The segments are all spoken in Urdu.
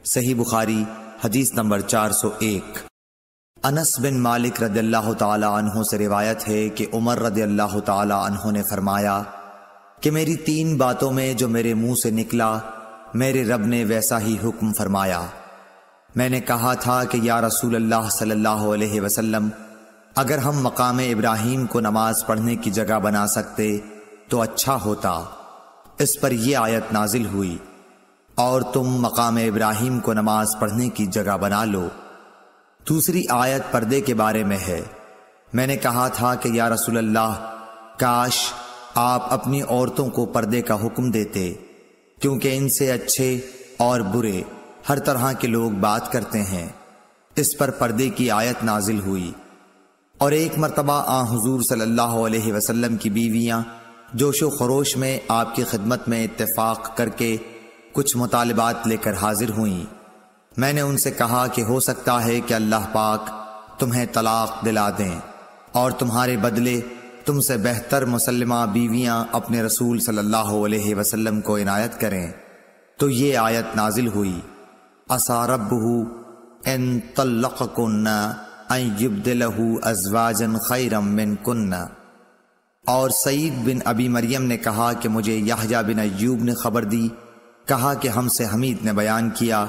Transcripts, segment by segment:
صحیح بخاری حدیث نمبر 401۔ انس بن مالک رضی اللہ تعالی عنہ سے روایت ہے کہ عمر رضی اللہ تعالی عنہ نے فرمایا کہ میری 3 باتوں میں جو میرے منہ سے نکلا میرے رب نے ویسا ہی حکم فرمایا۔ میں نے کہا تھا کہ یا رسول اللہ صلی اللہ علیہ وسلم، اگر ہم مقام ابراہیم کو نماز پڑھنے کی جگہ بنا سکتے تو اچھا ہوتا۔ اس پر یہ آیت نازل ہوئی، اور تم مقام ابراہیم کو نماز پڑھنے کی جگہ بنا لو۔ دوسری آیت پردے کے بارے میں ہے۔ میں نے کہا تھا کہ یا رسول اللہ، کاش آپ اپنی عورتوں کو پردے کا حکم دیتے، کیونکہ ان سے اچھے اور برے ہر طرح کے لوگ بات کرتے ہیں۔ اس پر پردے کی آیت نازل ہوئی۔ اور ایک مرتبہ حضور صلی اللہ علیہ وسلم کی بیویاں جوش و خروش میں آپ کی خدمت میں اتفاق کر کے کچھ مطالبات لے کر حاضر ہوئیں۔ میں نے ان سے کہا کہ ہو سکتا ہے کہ اللہ پاک تمہیں طلاق دلا دیں اور تمہارے بدلے تم سے بہتر مسلمہ بیویاں اپنے رسول صلی اللہ علیہ وسلم کو عنایت کریں۔ تو یہ آیت نازل ہوئی، عسیٰ ربہ ان طلقکن ان یبدلہ ازواجا خیرا منکن۔ اور سعید بن ابی مریم نے کہا کہ مجھے یحییٰ بن ایوب نے خبر دی، کہا کہ ہم سے حمید نے بیان کیا،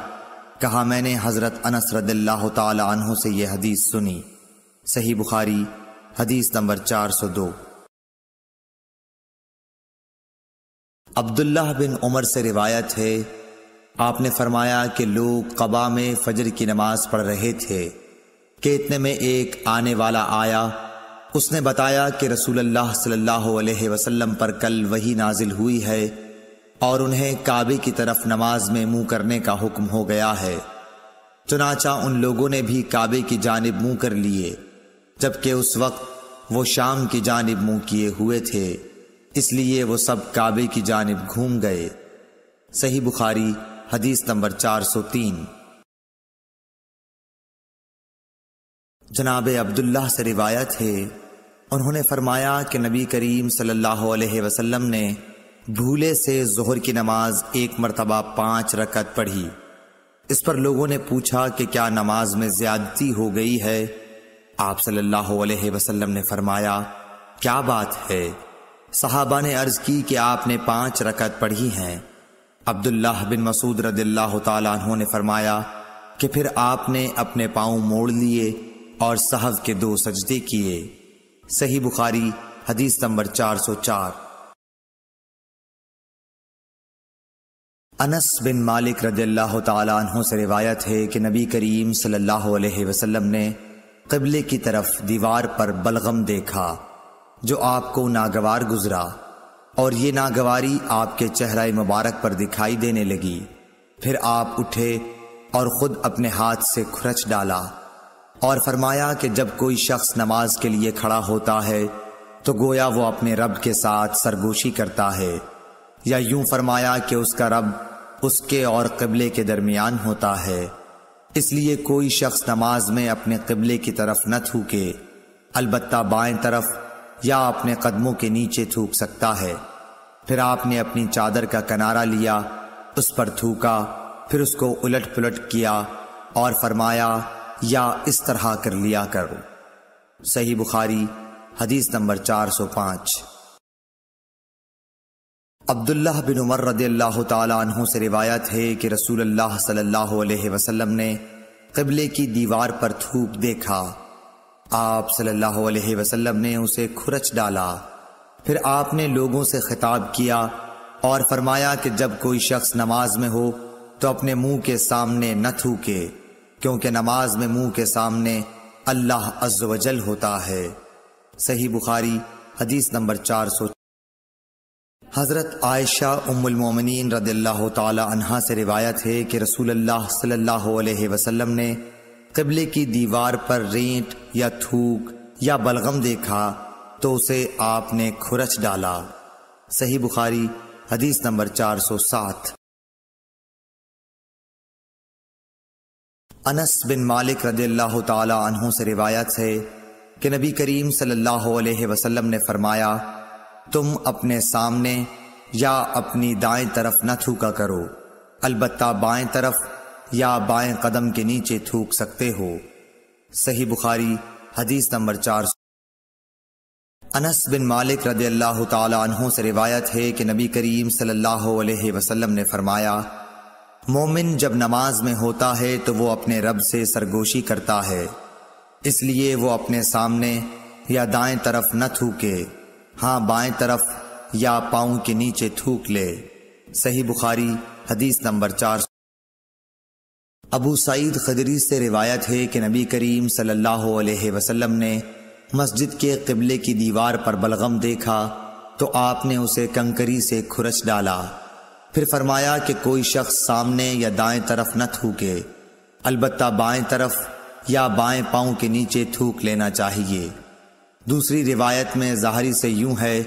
کہا میں نے حضرت انس رضی اللہ تعالی عنہ سے یہ حدیث سنی۔ صحیح بخاری حدیث نمبر 402۔ عبداللہ بن عمر سے روایت ہے، آپ نے فرمایا کہ لوگ قباء میں فجر کی نماز پڑھ رہے تھے کہ اتنے میں ایک آنے والا آیا۔ اس نے بتایا کہ رسول اللہ صلی اللہ علیہ وسلم پر کل وحی نازل ہوئی ہے اور انہیں کعبے کی طرف نماز میں منہ کرنے کا حکم ہو گیا ہے۔ چنانچہ ان لوگوں نے بھی کعبے کی جانب منہ کر لیے، جبکہ اس وقت وہ شام کی جانب منہ کیے ہوئے تھے، اس لیے وہ سب کعبے کی جانب گھوم گئے۔ صحیح بخاری حدیث نمبر 403۔ جناب عبداللہ سے روایت ہے، انہوں نے فرمایا کہ نبی کریم صلی اللہ علیہ وسلم نے بھولے سے ظہر کی نماز ایک مرتبہ 5 رکعت پڑھی۔ اس پر لوگوں نے پوچھا کہ کیا نماز میں زیادتی ہو گئی ہے؟ آپ صلی اللہ علیہ وسلم نے فرمایا، کیا بات ہے؟ صحابہ نے عرض کی کہ آپ نے 5 رکعت پڑھی ہیں۔ عبداللہ بن مسعود رضی اللہ تعالیٰ عنہ نے فرمایا کہ پھر آپ نے اپنے پاؤں موڑ لیے اور سہو کے 2 سجدے کیے۔ صحیح بخاری حدیث نمبر 404۔ انس بن مالک رضی اللہ تعالیٰ عنہ سے روایت ہے کہ نبی کریم صلی اللہ علیہ وسلم نے قبلے کی طرف دیوار پر بلغم دیکھا جو آپ کو ناگوار گزرا، اور یہ ناگواری آپ کے چہرہ مبارک پر دکھائی دینے لگی۔ پھر آپ اٹھے اور خود اپنے ہاتھ سے کھرچ ڈالا اور فرمایا کہ جب کوئی شخص نماز کے لیے کھڑا ہوتا ہے تو گویا وہ اپنے رب کے ساتھ سرگوشی کرتا ہے، یا یوں فرمایا کہ اس کا رب اس کے اور قبلے کے درمیان ہوتا ہے، اس لیے کوئی شخص نماز میں اپنے قبلے کی طرف نہ تھوکے، البتہ بائیں طرف یا اپنے قدموں کے نیچے تھوک سکتا ہے۔ پھر آپ نے اپنی چادر کا کنارہ لیا، اس پر تھوکا، پھر اس کو الٹ پلٹ کیا اور فرمایا، یا اس طرح کر لیا کرو۔ صحیح بخاری حدیث نمبر 405۔ عبداللہ بن عمر رضی اللہ تعالی عنہ سے روایت ہے کہ رسول اللہ صلی اللہ علیہ وسلم نے قبلے کی دیوار پر تھوک دیکھا۔ آپ صلی اللہ علیہ وسلم نے اسے کھرچ ڈالا۔ پھر آپ نے لوگوں سے خطاب کیا اور فرمایا کہ جب کوئی شخص نماز میں ہو تو اپنے منہ کے سامنے نہ تھوکے، کیونکہ نماز میں منہ کے سامنے اللہ عز و جل ہوتا ہے۔ صحیح بخاری حدیث نمبر 400۔ حضرت عائشہ ام المومنین رضی اللہ تعالی عنہا سے روایت ہے کہ رسول اللہ صلی اللہ علیہ وسلم نے قبلے کی دیوار پر رینٹ یا تھوک یا بلغم دیکھا تو اسے آپ نے کھرچ ڈالا۔ صحیح بخاری حدیث نمبر 407۔ انس بن مالک رضی اللہ تعالی عنہ سے روایت ہے کہ نبی کریم صلی اللہ علیہ وسلم نے فرمایا، تم اپنے سامنے یا اپنی دائیں طرف نہ تھوکا کرو، البتہ بائیں طرف یا بائیں قدم کے نیچے تھوک سکتے ہو۔ صحیح بخاری حدیث نمبر 400۔ انس بن مالک رضی اللہ تعالی عنہ سے روایت ہے کہ نبی کریم صلی اللہ علیہ وسلم نے فرمایا، مومن جب نماز میں ہوتا ہے تو وہ اپنے رب سے سرگوشی کرتا ہے، اس لیے وہ اپنے سامنے یا دائیں طرف نہ تھوکے، ہاں بائیں طرف یا پاؤں کے نیچے تھوک لے۔ صحیح بخاری حدیث نمبر 400۔ ابو سعید خدری سے روایت ہے کہ نبی کریم صلی اللہ علیہ وسلم نے مسجد کے قبلے کی دیوار پر بلغم دیکھا تو آپ نے اسے کنکری سے کھرچ ڈالا، پھر فرمایا کہ کوئی شخص سامنے یا دائیں طرف نہ تھوکے، البتہ بائیں طرف یا بائیں پاؤں کے نیچے تھوک لینا چاہیے۔ دوسری روایت میں ظاہری سے یوں ہے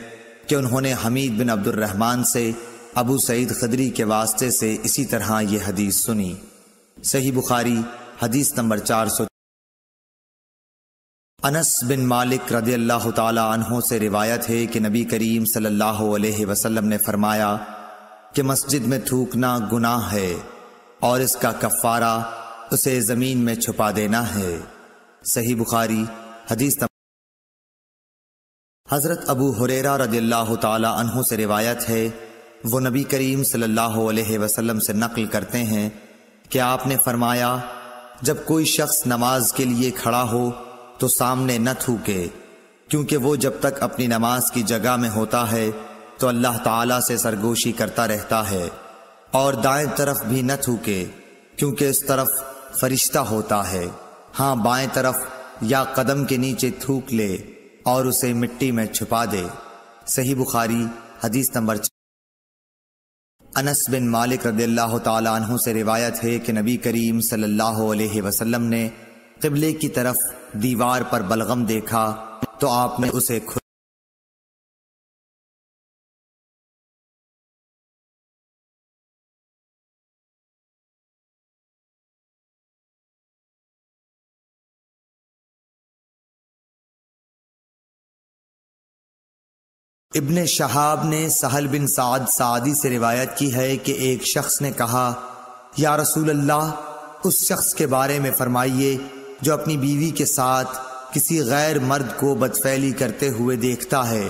کہ انہوں نے حمید بن عبد الرحمن سے ابو سعید خدری کے واسطے سے اسی طرح یہ حدیث سنی۔ صحیح بخاری حدیث نمبر 400۔ انس بن مالک رضی اللہ تعالی عنہ سے روایت ہے کہ نبی کریم صلی اللہ علیہ وسلم نے فرمایا کہ مسجد میں تھوکنا گناہ ہے اور اس کا کفارہ اسے زمین میں چھپا دینا ہے۔ صحیح بخاری حدیث نمبر۔ حضرت ابو ہریرہ رضی اللہ تعالی عنہ سے روایت ہے، وہ نبی کریم صلی اللہ علیہ وسلم سے نقل کرتے ہیں کہ آپ نے فرمایا، جب کوئی شخص نماز کے لیے کھڑا ہو تو سامنے نہ تھوکے، کیونکہ وہ جب تک اپنی نماز کی جگہ میں ہوتا ہے تو اللہ تعالیٰ سے سرگوشی کرتا رہتا ہے، اور دائیں طرف بھی نہ تھوکے کیونکہ اس طرف فرشتہ ہوتا ہے، ہاں بائیں طرف یا قدم کے نیچے تھوک لے اور اسے مٹی میں چھپا دے۔ صحیح بخاری حدیث نمبر 4۔ انس بن مالک رضی اللہ تعالی عنہ سے روایت ہے کہ نبی کریم صلی اللہ علیہ وسلم نے قبلے کی طرف دیوار پر بلغم دیکھا تو آپ نے اسے ابن شہاب نے سہل بن سعد سعدی سے روایت کی ہے کہ ایک شخص نے کہا، یا رسول اللہ، اس شخص کے بارے میں فرمائیے جو اپنی بیوی کے ساتھ کسی غیر مرد کو بدفعلی کرتے ہوئے دیکھتا ہے،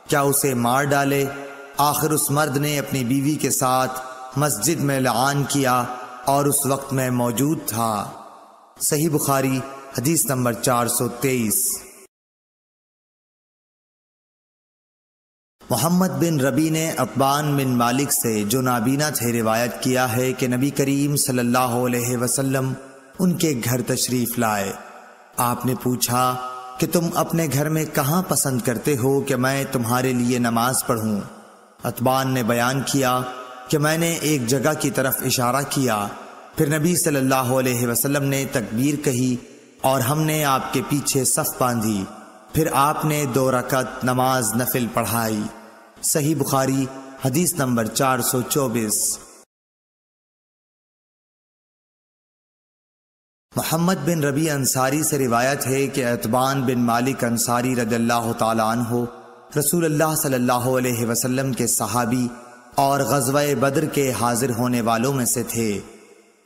کیا اسے مار ڈالے؟ آخر اس مرد نے اپنی بیوی کے ساتھ مسجد میں لعان کیا اور اس وقت میں موجود تھا۔ صحیح بخاری حدیث نمبر 423۔ محمد بن ربی نے عتبان بن مالک سے جو نابینا تھے روایت کیا ہے کہ نبی کریم صلی اللہ علیہ وسلم ان کے گھر تشریف لائے۔ آپ نے پوچھا کہ تم اپنے گھر میں کہاں پسند کرتے ہو کہ میں تمہارے لیے نماز پڑھوں؟ عتبان نے بیان کیا کہ میں نے ایک جگہ کی طرف اشارہ کیا، پھر نبی صلی اللہ علیہ وسلم نے تکبیر کہی اور ہم نے آپ کے پیچھے صف باندھی، پھر آپ نے 2 رکعت نماز نفل پڑھائی۔ صحیح بخاری حدیث نمبر 424۔ محمد بن ربی انصاری سے روایت ہے کہ عتبان بن مالک انصاری رضی اللہ تعالی عنہ رسول اللہ صلی اللہ علیہ وسلم کے صحابی اور غزوہ بدر کے حاضر ہونے والوں میں سے تھے۔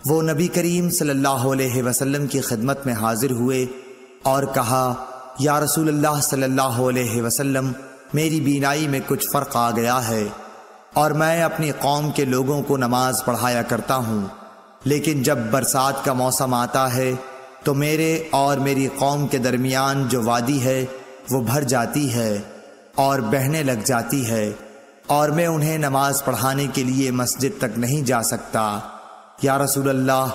وہ نبی کریم صلی اللہ علیہ وسلم کی خدمت میں حاضر ہوئے اور کہا، یا رسول اللہ صلی اللہ علیہ وسلم، میری بینائی میں کچھ فرق آ گیا ہے اور میں اپنی قوم کے لوگوں کو نماز پڑھایا کرتا ہوں، لیکن جب برسات کا موسم آتا ہے تو میرے اور میری قوم کے درمیان جو وادی ہے وہ بھر جاتی ہے اور بہنے لگ جاتی ہے، اور میں انہیں نماز پڑھانے کے لیے مسجد تک نہیں جا سکتا۔ یا رسول اللہ،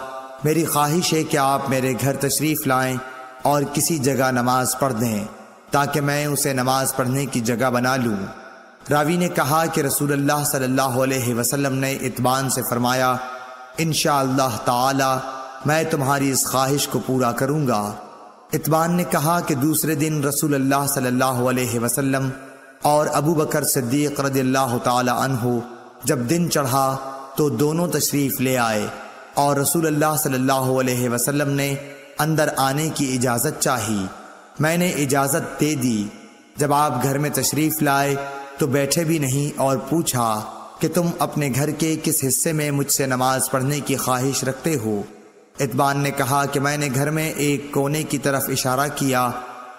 میری خواہش ہے کہ آپ میرے گھر تشریف لائیں اور کسی جگہ نماز پڑھ دیں تاکہ میں اسے نماز پڑھنے کی جگہ بنا لوں۔ راوی نے کہا کہ رسول اللہ صلی اللہ علیہ وسلم نے عتبان سے فرمایا، انشاءاللہ تعالی میں تمہاری اس خواہش کو پورا کروں گا۔ عتبان نے کہا کہ دوسرے دن رسول اللہ صلی اللہ علیہ وسلم اور ابو بکر صدیق رضی اللہ تعالی عنہ جب دن چڑھا تو دونوں تشریف لے آئے اور رسول اللہ صلی اللہ علیہ وسلم نے اندر آنے کی اجازت چاہی۔ میں نے اجازت دے دی۔ جب آپ گھر میں تشریف لائے تو بیٹھے بھی نہیں اور پوچھا، کہ تم اپنے گھر کے کس حصے میں مجھ سے نماز پڑھنے کی خواہش رکھتے ہو؟ اتبان نے کہا کہ میں نے گھر میں ایک کونے کی طرف اشارہ کیا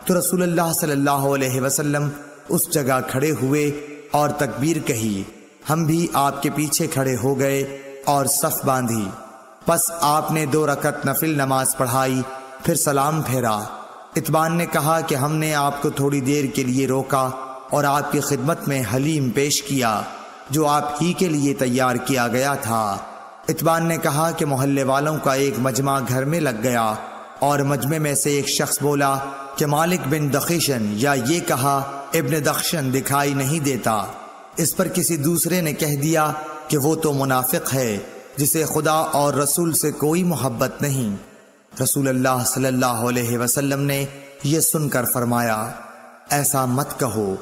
تو رسول اللہ صلی اللہ علیہ وسلم اس جگہ کھڑے ہوئے اور تکبیر کہی۔ ہم بھی آپ کے پیچھے کھڑے ہو گئے اور صف باندھی، پس آپ نے 2 رکعت نفل نماز پڑھائی، پھر سلام پھیرا۔ اتبان نے کہا کہ ہم نے آپ کو تھوڑی دیر کے لیے روکا اور آپ کی خدمت میں حلیم پیش کیا جو آپ ہی کے لیے تیار کیا گیا تھا۔ اتبان نے کہا کہ محلے والوں کا ایک مجمع گھر میں لگ گیا اور مجمع میں سے ایک شخص بولا کہ مالک بن دخشن، یا یہ کہا ابن دخشن دکھائی نہیں دیتا۔ اس پر کسی دوسرے نے کہہ دیا کہ وہ تو منافق ہے جسے خدا اور رسول سے کوئی محبت نہیں۔ رسول اللہ صلی اللہ علیہ وسلم نے یہ سن کر فرمایا، ایسا مت کہو،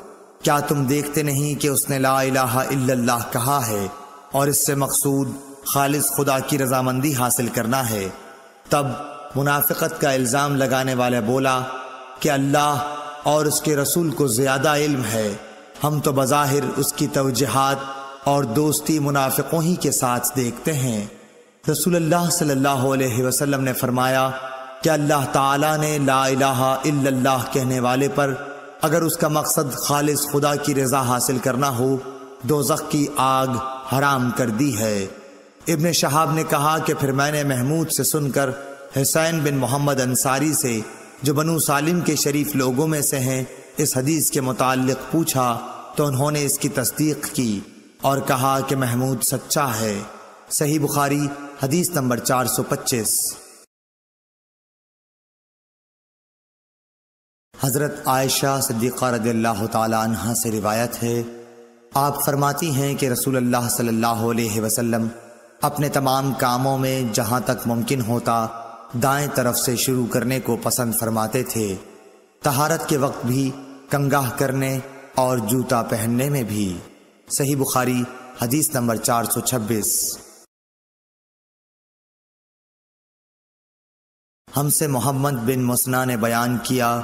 کیا تم دیکھتے نہیں کہ اس نے لا الہ الا اللہ کہا ہے اور اس سے مقصود خالص خدا کی رضامندی حاصل کرنا ہے؟ تب منافقت کا الزام لگانے والا بولا کہ اللہ اور اس کے رسول کو زیادہ علم ہے، ہم تو بظاہر اس کی توجیہات اور دوستی منافقوں ہی کے ساتھ دیکھتے ہیں۔ رسول اللہ صلی اللہ علیہ وسلم نے فرمایا کہ اللہ تعالیٰ نے لا الہ الا اللہ کہنے والے پر اگر اس کا مقصد خالص خدا کی رضا حاصل کرنا ہو دوزخ کی آگ حرام کر دی ہے۔ ابن شہاب نے کہا کہ پھر میں نے محمود سے سن کر حسین بن محمد انصاری سے جو بنو سالم کے شریف لوگوں میں سے ہیں اس حدیث کے متعلق پوچھا تو انہوں نے اس کی تصدیق کی اور کہا کہ محمود سچا ہے۔ صحیح بخاری حدیث نمبر 425۔ حضرت عائشہ صدیقہ رضی اللہ تعالی عنہا سے روایت ہے، آپ فرماتی ہیں کہ رسول اللہ صلی اللہ علیہ وسلم اپنے تمام کاموں میں جہاں تک ممکن ہوتا دائیں طرف سے شروع کرنے کو پسند فرماتے تھے، طہارت کے وقت بھی، کنگھا کرنے اور جوتا پہننے میں بھی۔ صحیح بخاری حدیث نمبر 426۔ ہم سے محمد بن مسنہ نے بیان کیا،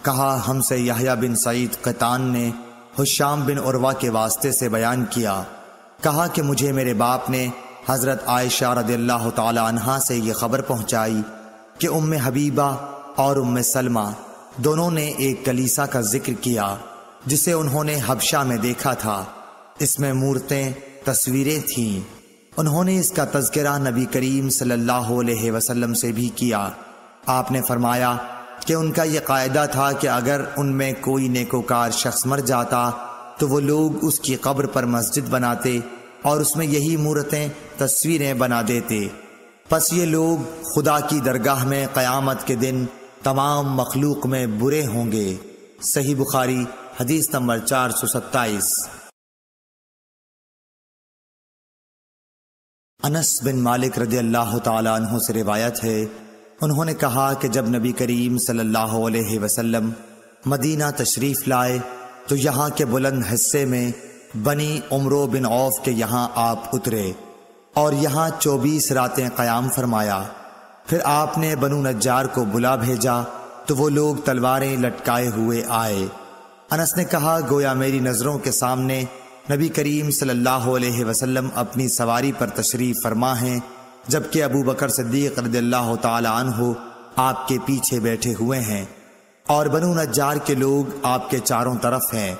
کہا ہم سے یحییٰ بن سعید قطان نے ہشام بن عروہ کے واسطے سے بیان کیا، کہا کہ مجھے میرے باپ نے حضرت عائشہ رضی اللہ تعالی عنہا سے یہ خبر پہنچائی کہ ام حبیبہ اور ام سلمہ دونوں نے ایک کلیسا کا ذکر کیا جسے انہوں نے حبشہ میں دیکھا تھا، اس میں مورتیں، تصویریں تھیں۔ انہوں نے اس کا تذکرہ نبی کریم صلی اللہ علیہ وسلم سے بھی کیا۔ آپ نے فرمایا کہ ان کا یہ قاعدہ تھا کہ اگر ان میں کوئی نیکوکار شخص مر جاتا تو وہ لوگ اس کی قبر پر مسجد بناتے اور اس میں یہی مورتیں، تصویریں بنا دیتے، پس یہ لوگ خدا کی درگاہ میں قیامت کے دن تمام مخلوق میں برے ہوں گے۔ صحیح بخاری حدیث نمبر 427۔ انس بن مالک رضی اللہ تعالی عنہ سے روایت ہے، انہوں نے کہا کہ جب نبی کریم صلی اللہ علیہ وسلم مدینہ تشریف لائے تو یہاں کے بلند حصے میں بنی عمرو بن عوف کے یہاں آپ اترے اور یہاں 24 راتیں قیام فرمایا۔ پھر آپ نے بنو نجار کو بلا بھیجا تو وہ لوگ تلواریں لٹکائے ہوئے آئے۔ انس نے کہا گویا میری نظروں کے سامنے نبی کریم صلی اللہ علیہ وسلم اپنی سواری پر تشریف فرما ہیں، جبکہ ابو بکر صدیق رضی اللہ تعالی عنہ آپ کے پیچھے بیٹھے ہوئے ہیں اور بنو نجار کے لوگ آپ کے چاروں طرف ہیں،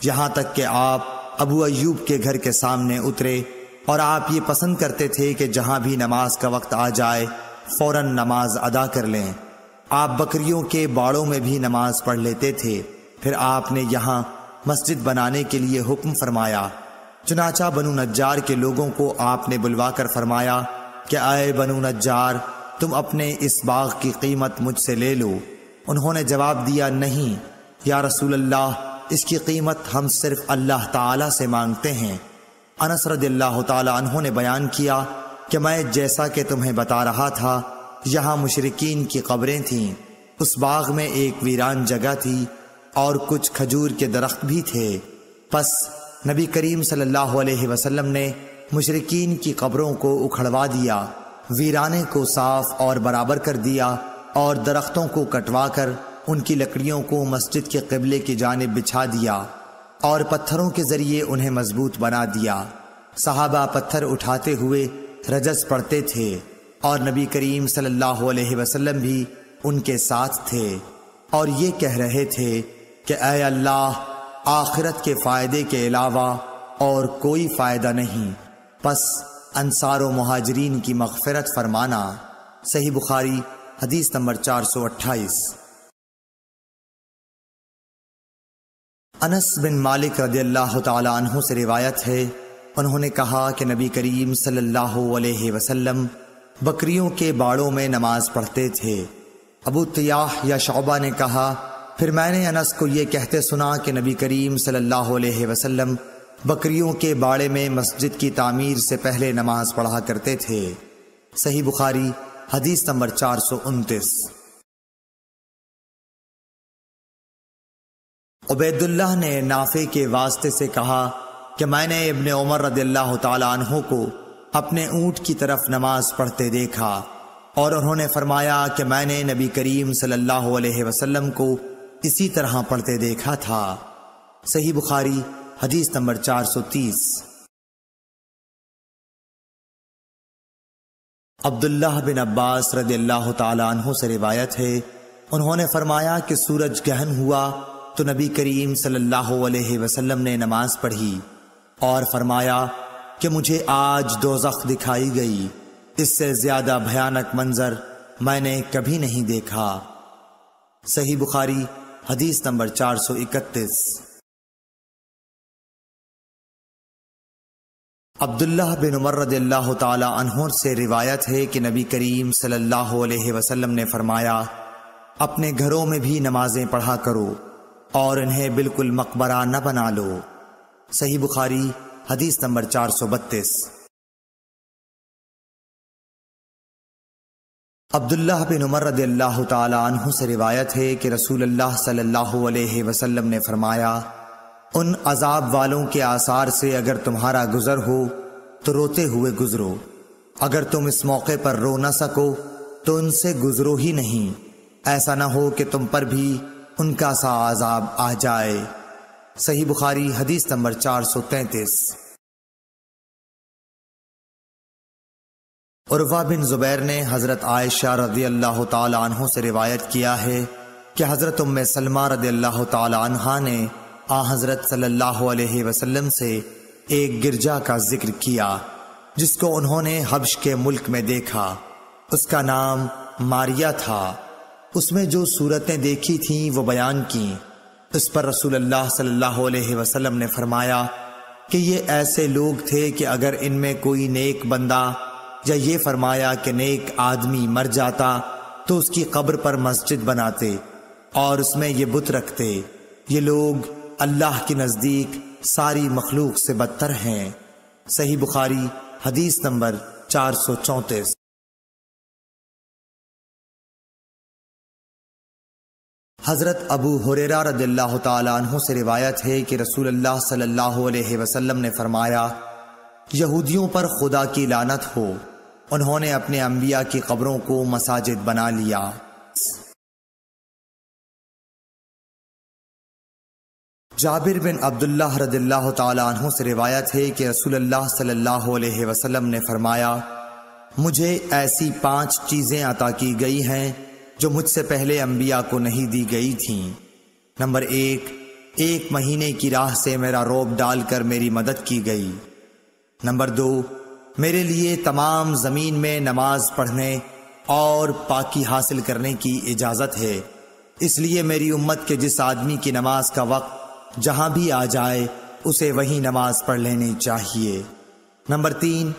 یہاں تک کہ آپ ابو ایوب کے گھر کے سامنے اترے اور آپ یہ پسند کرتے تھے کہ جہاں بھی نماز کا وقت آ جائے فوراً نماز ادا کر لیں۔ آپ بکریوں کے باڑوں میں بھی نماز پڑھ لیتے تھے۔ پھر آپ نے یہاں مسجد بنانے کے لیے حکم فرمایا، چنانچہ بنو نجار کے لوگوں کو آپ نے بلوا کر فرمایا کہ اے بنو نجار، تم اپنے اس باغ کی قیمت مجھ سے لے لو۔ انہوں نے جواب دیا، نہیں یا رسول اللہ، اس کی قیمت ہم صرف اللہ تعالی سے مانگتے ہیں۔ انس رضی اللہ تعالی عنہ نے بیان کیا کہ میں جیسا کہ تمہیں بتا رہا تھا یہاں مشرکین کی قبریں تھیں، اس باغ میں ایک ویران جگہ تھی اور کچھ کھجور کے درخت بھی تھے۔ پس نبی کریم صلی اللہ علیہ وسلم نے مشرکین کی قبروں کو اکھڑوا دیا، ویرانے کو صاف اور برابر کر دیا اور درختوں کو کٹوا کر ان کی لکڑیوں کو مسجد کے قبلے کی جانب بچھا دیا اور پتھروں کے ذریعے انہیں مضبوط بنا دیا۔ صحابہ پتھر اٹھاتے ہوئے رجز پڑھتے تھے اور نبی کریم صلی اللہ علیہ وسلم بھی ان کے ساتھ تھے اور یہ کہہ رہے تھے کہ اے اللہ، آخرت کے فائدے کے علاوہ اور کوئی فائدہ نہیں، پس انصار و مہاجرین کی مغفرت فرمانا۔ صحیح بخاری حدیث نمبر 428۔ انس بن مالک رضی اللہ تعالی عنہ سے روایت ہے، انہوں نے کہا کہ نبی کریم صلی اللہ علیہ وسلم بکریوں کے باڑوں میں نماز پڑھتے تھے۔ ابو طیاح یا شعبہ نے کہا، پھر میں نے انس کو یہ کہتے سنا کہ نبی کریم صلی اللہ علیہ وسلم بکریوں کے باڑے میں مسجد کی تعمیر سے پہلے نماز پڑھا کرتے تھے۔ صحیح بخاری حدیث نمبر 429۔ عبید اللہ نے نافع کے واسطے سے کہا کہ میں نے ابن عمر رضی اللہ تعالی عنہ کو اپنے اونٹ کی طرف نماز پڑھتے دیکھا اور انہوں نے فرمایا کہ میں نے نبی کریم صلی اللہ علیہ وسلم کو اسی طرح پڑھتے دیکھا تھا۔ صحیح بخاری حدیث نمبر 430۔ عبداللہ بن عباس رضی اللہ تعالی عنہ سے روایت ہے، انہوں نے فرمایا کہ سورج گہن ہوا تو نبی کریم صلی اللہ علیہ وسلم نے نماز پڑھی اور فرمایا کہ مجھے آج دوزخ دکھائی گئی، اس سے زیادہ بھیانک منظر میں نے کبھی نہیں دیکھا۔ صحیح بخاری حدیث نمبر 431۔ عبداللہ بن عمر رضی اللہ تعالی عنہ سے روایت ہے کہ نبی کریم صلی اللہ علیہ وسلم نے فرمایا، اپنے گھروں میں بھی نمازیں پڑھا کرو اور انہیں بالکل مقبرہ نہ بنا لو۔ صحیح بخاری حدیث نمبر 432۔ عبداللہ بن عمر رضی اللہ تعالی عنہ سے روایت ہے کہ رسول اللہ صلی اللہ علیہ وسلم نے فرمایا، ان عذاب والوں کے آثار سے اگر تمہارا گزر ہو تو روتے ہوئے گزرو، اگر تم اس موقع پر رو نہ سکو تو ان سے گزرو ہی نہیں، ایسا نہ ہو کہ تم پر بھی ان کا سا عذاب آ جائے۔ صحیح بخاری حدیث نمبر 433۔ عروہ بن زبیر نے حضرت عائشہ رضی اللہ تعالی عنہ سے روایت کیا ہے کہ حضرت ام سلمہ رضی اللہ تعالی عنہا نے حضرت صلی اللہ علیہ وسلم سے ایک گرجا کا ذکر کیا جس کو انہوں نے حبش کے ملک میں دیکھا، اس کا نام ماریہ تھا، اس میں جو صورتیں دیکھی تھیں وہ بیان کیں۔ اس پر رسول اللہ صلی اللہ علیہ وسلم نے فرمایا کہ یہ ایسے لوگ تھے کہ اگر ان میں کوئی نیک بندہ یا یہ فرمایا کہ نیک آدمی مر جاتا تو اس کی قبر پر مسجد بناتے اور اس میں یہ بت رکھتے۔ یہ لوگ اللہ کے نزدیک ساری مخلوق سے بدتر ہیں۔ صحیح بخاری حدیث نمبر 434۔ حضرت ابو ہریرہ رضی اللہ تعالی عنہ سے روایت ہے کہ رسول اللہ صلی اللہ علیہ وسلم نے فرمایا، یہودیوں پر خدا کی لعنت ہو، انہوں نے اپنے انبیاء کی قبروں کو مساجد بنا لیا۔ جابر بن عبداللہ رضی اللہ تعالی عنہ سے روایت ہے کہ رسول اللہ صلی اللہ علیہ وسلم نے فرمایا، مجھے ایسی 5 چیزیں عطا کی گئی ہیں جو مجھ سے پہلے انبیاء کو نہیں دی گئی تھیں۔ نمبر 1، 1 مہینے کی راہ سے میرا روب ڈال کر میری مدد کی گئی۔ نمبر 2، میرے لیے تمام زمین میں نماز پڑھنے اور پاکی حاصل کرنے کی اجازت ہے، اس لیے میری امت کے جس آدمی کی نماز کا وقت جہاں بھی آ جائے اسے وہی نماز پڑھ لینی چاہیے۔ نمبر 3،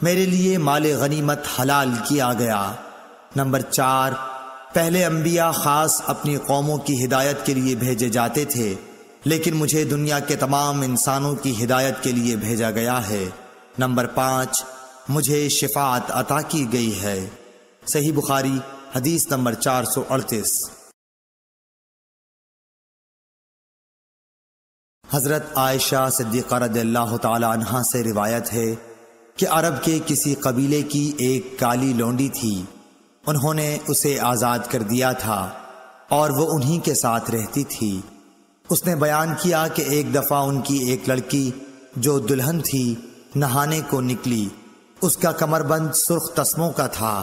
میرے لیے مال غنیمت حلال کیا گیا۔ نمبر 4، پہلے انبیاء خاص اپنی قوموں کی ہدایت کے لیے بھیجے جاتے تھے، لیکن مجھے دنیا کے تمام انسانوں کی ہدایت کے لیے بھیجا گیا ہے۔ نمبر 5، مجھے شفاعت عطا کی گئی ہے۔ صحیح بخاری حدیث نمبر 438۔ حضرت عائشہ صدیقہ رضی اللہ تعالی عنہا سے روایت ہے کہ عرب کے کسی قبیلے کی ایک کالی لونڈی تھی، انہوں نے اسے آزاد کر دیا تھا اور وہ انہی کے ساتھ رہتی تھی۔ اس نے بیان کیا کہ ایک دفعہ ان کی ایک لڑکی جو دلہن تھی نہانے کو نکلی۔ اس کا کمربند سرخ تسموں کا تھا۔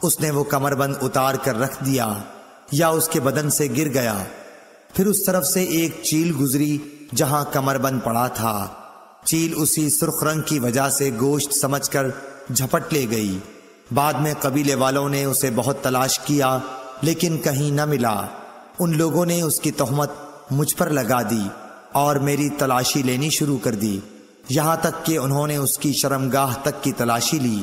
اس نے وہ کمربند اتار کر رکھ دیا یا اس کے بدن سے گر گیا۔ پھر اس طرف سے ایک چیل گزری جہاں کمربند پڑا تھا۔ چیل اسی سرخ رنگ کی وجہ سے گوشت سمجھ کر جھپٹ لے گئی۔ بعد میں قبیلے والوں نے اسے بہت تلاش کیا لیکن کہیں نہ ملا۔ ان لوگوں نے اس کی تہمت مجھ پر لگا دی اور میری تلاشی لینی شروع کر دی، یہاں تک کہ انہوں نے اس کی شرمگاہ تک کی تلاشی لی۔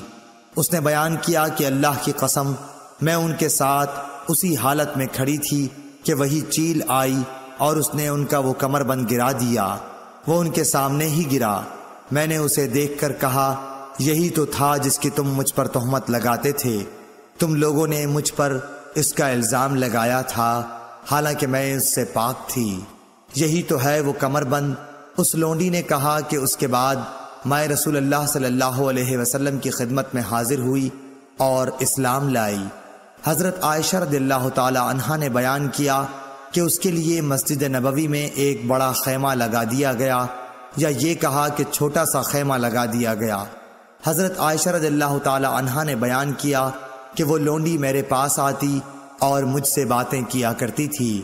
اس نے بیان کیا کہ اللہ کی قسم میں ان کے ساتھ اسی حالت میں کھڑی تھی کہ وہی چیل آئی اور اس نے ان کا وہ کمربند گرا دیا۔ وہ ان کے سامنے ہی گرا۔ میں نے اسے دیکھ کر کہا، یہی تو تھا جس کی تم مجھ پر تہمت لگاتے تھے۔ تم لوگوں نے مجھ پر اس کا الزام لگایا تھا حالانکہ میں اس سے پاک تھی۔ یہی تو ہے وہ کمربند۔ اس لونڈی نے کہا کہ اس کے بعد میں رسول اللہ صلی اللہ علیہ وسلم کی خدمت میں حاضر ہوئی اور اسلام لائی۔ حضرت عائشہ رضی اللہ تعالی عنہا نے بیان کیا کہ اس کے لیے مسجد نبوی میں ایک بڑا خیمہ لگا دیا گیا، یا یہ کہا کہ چھوٹا سا خیمہ لگا دیا گیا۔ حضرت عائشہ رضی اللہ تعالی عنہا نے بیان کیا کہ وہ لونڈی میرے پاس آتی اور مجھ سے باتیں کیا کرتی تھی۔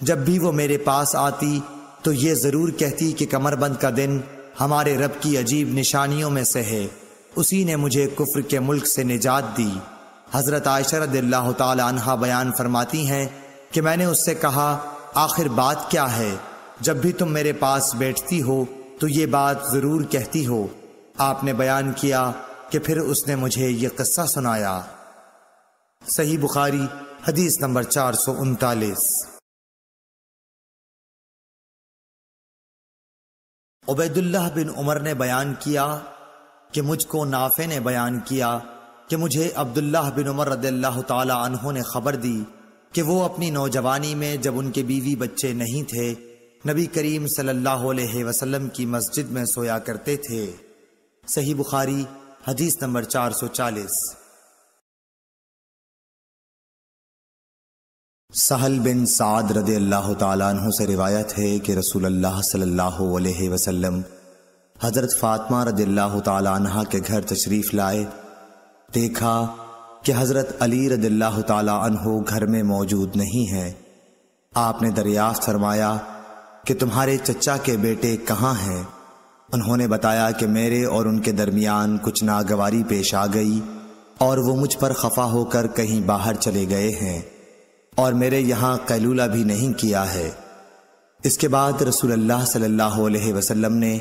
جب بھی وہ میرے پاس آتی تو یہ ضرور کہتی کہ کمربند کا دن ہمارے رب کی عجیب نشانیوں میں سے ہے، اسی نے مجھے کفر کے ملک سے نجات دی۔ حضرت عائشہ رضی اللہ تعالی عنہا بیان فرماتی ہیں کہ میں نے اس سے کہا، آخر بات کیا ہے؟ جب بھی تم میرے پاس بیٹھتی ہو تو یہ بات ضرور کہتی ہو۔ آپ نے بیان کیا کہ پھر اس نے مجھے یہ قصہ سنایا۔ صحیح بخاری حدیث نمبر 439۔ عبید اللہ بن عمر نے بیان کیا کہ مجھ کو نافع نے بیان کیا کہ مجھے عبداللہ بن عمر رضی اللہ تعالی عنہ نے خبر دی کہ وہ اپنی نوجوانی میں جب ان کے بیوی بچے نہیں تھے، نبی کریم صلی اللہ علیہ وسلم کی مسجد میں سویا کرتے تھے۔ صحیح بخاری حدیث نمبر 440۔ سہل بن سعد رضی اللہ تعالیٰ عنہ سے روایت ہے کہ رسول اللہ صلی اللہ علیہ وسلم حضرت فاطمہ رضی اللہ تعالیٰ عنہ کے گھر تشریف لائے۔ دیکھا کہ حضرت علی رضی اللہ تعالیٰ عنہ گھر میں موجود نہیں ہیں۔ آپ نے دریافت فرمایا کہ تمہارے چچا کے بیٹے کہاں ہیں؟ انہوں نے بتایا کہ میرے اور ان کے درمیان کچھ ناگواری پیش آ گئی اور وہ مجھ پر خفا ہو کر کہیں باہر چلے گئے ہیں اور میرے یہاں قیلولہ بھی نہیں کیا ہے۔ اس کے بعد رسول اللہ صلی اللہ علیہ وسلم نے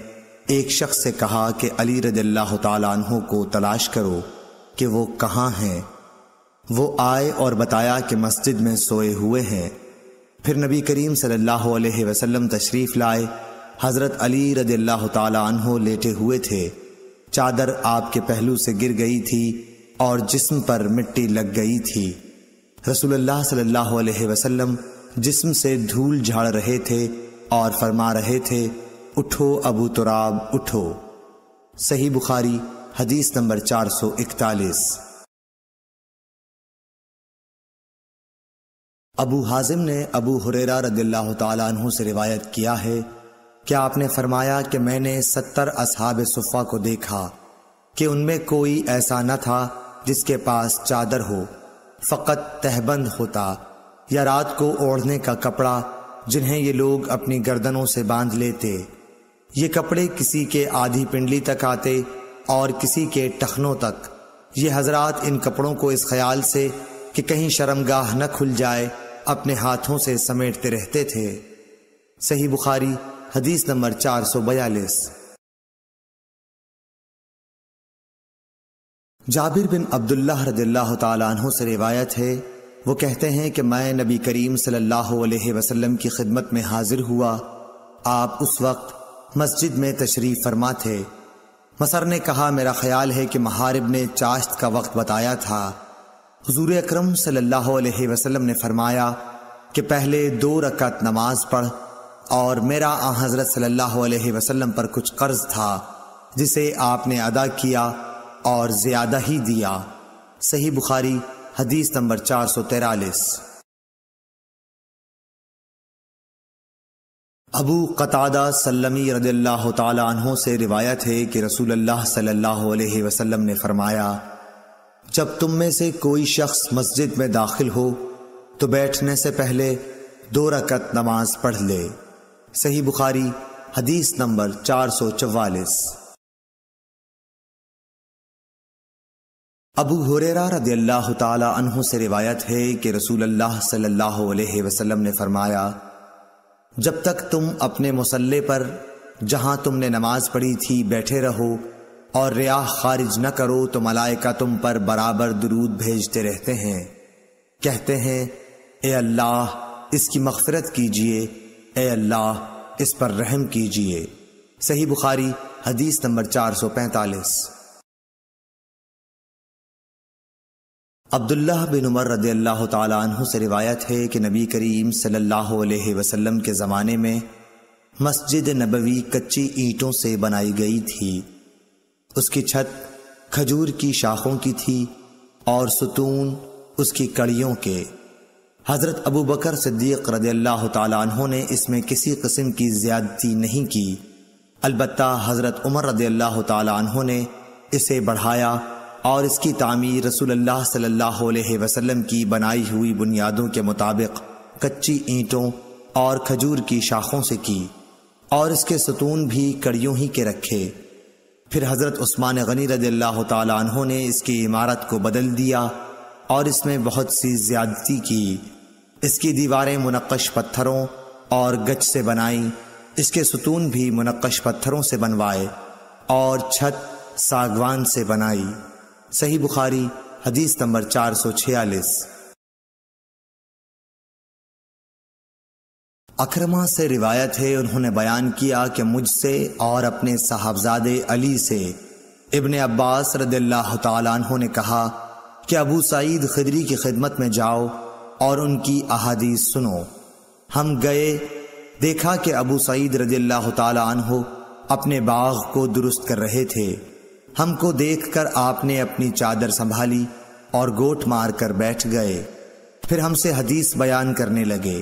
ایک شخص سے کہا کہ علی رضی اللہ تعالیٰ عنہ کو تلاش کرو کہ وہ کہاں ہیں۔ وہ آئے اور بتایا کہ مسجد میں سوئے ہوئے ہیں۔ پھر نبی کریم صلی اللہ علیہ وسلم تشریف لائے۔ حضرت علی رضی اللہ تعالیٰ عنہ لیٹے ہوئے تھے۔ چادر آپ کے پہلو سے گر گئی تھی اور جسم پر مٹی لگ گئی تھی۔ رسول اللہ صلی اللہ علیہ وسلم جسم سے دھول جھاڑ رہے تھے اور فرما رہے تھے، اٹھو ابو تراب اٹھو۔ صحیح بخاری حدیث نمبر 441۔ ابو حازم نے ابو ہریرہ رضی اللہ تعالیٰ عنہ سے روایت کیا ہے کہ آپ نے فرمایا کہ میں نے 70 اصحاب صفہ کو دیکھا کہ ان میں کوئی ایسا نہ تھا جس کے پاس چادر ہو، فقط تہبند ہوتا یا رات کو اوڑھنے کا کپڑا جنہیں یہ لوگ اپنی گردنوں سے باندھ لیتے۔ یہ کپڑے کسی کے آدھی پنڈلی تک آتے اور کسی کے ٹخنوں تک۔ یہ حضرات ان کپڑوں کو اس خیال سے کہ کہیں شرمگاہ نہ کھل جائے اپنے ہاتھوں سے سمیٹتے رہتے تھے۔ صحیح بخاری حدیث نمبر 442۔ جابر بن عبداللہ رضی اللہ تعالیٰ عنہ سے روایت ہے، وہ کہتے ہیں کہ میں نبی کریم صلی اللہ علیہ وسلم کی خدمت میں حاضر ہوا۔ آپ اس وقت مسجد میں تشریف فرما تھے۔ مصر نے کہا، میرا خیال ہے کہ محارب نے چاشت کا وقت بتایا تھا۔ حضور اکرم صلی اللہ علیہ وسلم نے فرمایا کہ پہلے 2 رکعت نماز پڑھ، اور میرا آن حضرت صلی اللہ علیہ وسلم پر کچھ قرض تھا جسے آپ نے ادا کیا اور زیادہ ہی دیا۔ صحیح بخاری حدیث نمبر 443۔ ابو قتادہ سلمی رضی اللہ تعالی عنہ سے روایت ہے کہ رسول اللہ صلی اللہ علیہ وسلم نے فرمایا، جب تم میں سے کوئی شخص مسجد میں داخل ہو تو بیٹھنے سے پہلے 2 رکعت نماز پڑھ لے۔ صحیح بخاری حدیث نمبر 444۔ ابو ہریرہ رضی اللہ تعالی عنہ سے روایت ہے کہ رسول اللہ صلی اللہ علیہ وسلم نے فرمایا، جب تک تم اپنے مصلی پر جہاں تم نے نماز پڑھی تھی بیٹھے رہو اور ریاح خارج نہ کرو تو ملائکہ تم پر برابر درود بھیجتے رہتے ہیں، کہتے ہیں اے اللہ اس کی مغفرت کیجئے، اے اللہ اس پر رحم کیجئے۔ صحیح بخاری حدیث نمبر 445۔ عبداللہ بن عمر رضی اللہ تعالی عنہ سے روایت ہے کہ نبی کریم صلی اللہ علیہ وسلم کے زمانے میں مسجد نبوی کچی اینٹوں سے بنائی گئی تھی۔ اس کی چھت کھجور کی شاخوں کی تھی اور ستون اس کی کڑیوں کے۔ حضرت ابو بکر صدیق رضی اللہ تعالی عنہ نے اس میں کسی قسم کی زیادتی نہیں کی، البتہ حضرت عمر رضی اللہ تعالی عنہ نے اسے بڑھایا اور اس کی تعمیر رسول اللہ صلی اللہ علیہ وسلم کی بنائی ہوئی بنیادوں کے مطابق کچی اینٹوں اور کھجور کی شاخوں سے کی، اور اس کے ستون بھی کڑیوں ہی کے رکھے۔ پھر حضرت عثمان غنی رضی اللہ تعالی عنہ نے اس کی عمارت کو بدل دیا اور اس میں بہت سی زیادتی کی۔ اس کی دیواریں منقش پتھروں اور گچ سے بنائیں، اس کے ستون بھی منقش پتھروں سے بنوائے اور چھت ساگوان سے بنائی۔ صحیح بخاری حدیث نمبر 446۔ اکرمہ سے روایت ہے، انہوں نے بیان کیا کہ مجھ سے اور اپنے صاحبزادے علی سے ابن عباس رضی اللہ تعالیٰ عنہ نے کہا کہ ابو سعید خدری کی خدمت میں جاؤ اور ان کی احادیث سنو۔ ہم گئے، دیکھا کہ ابو سعید رضی اللہ تعالیٰ عنہ اپنے باغ کو درست کر رہے تھے۔ ہم کو دیکھ کر آپ نے اپنی چادر سنبھالی اور گوٹ مار کر بیٹھ گئے، پھر ہم سے حدیث بیان کرنے لگے۔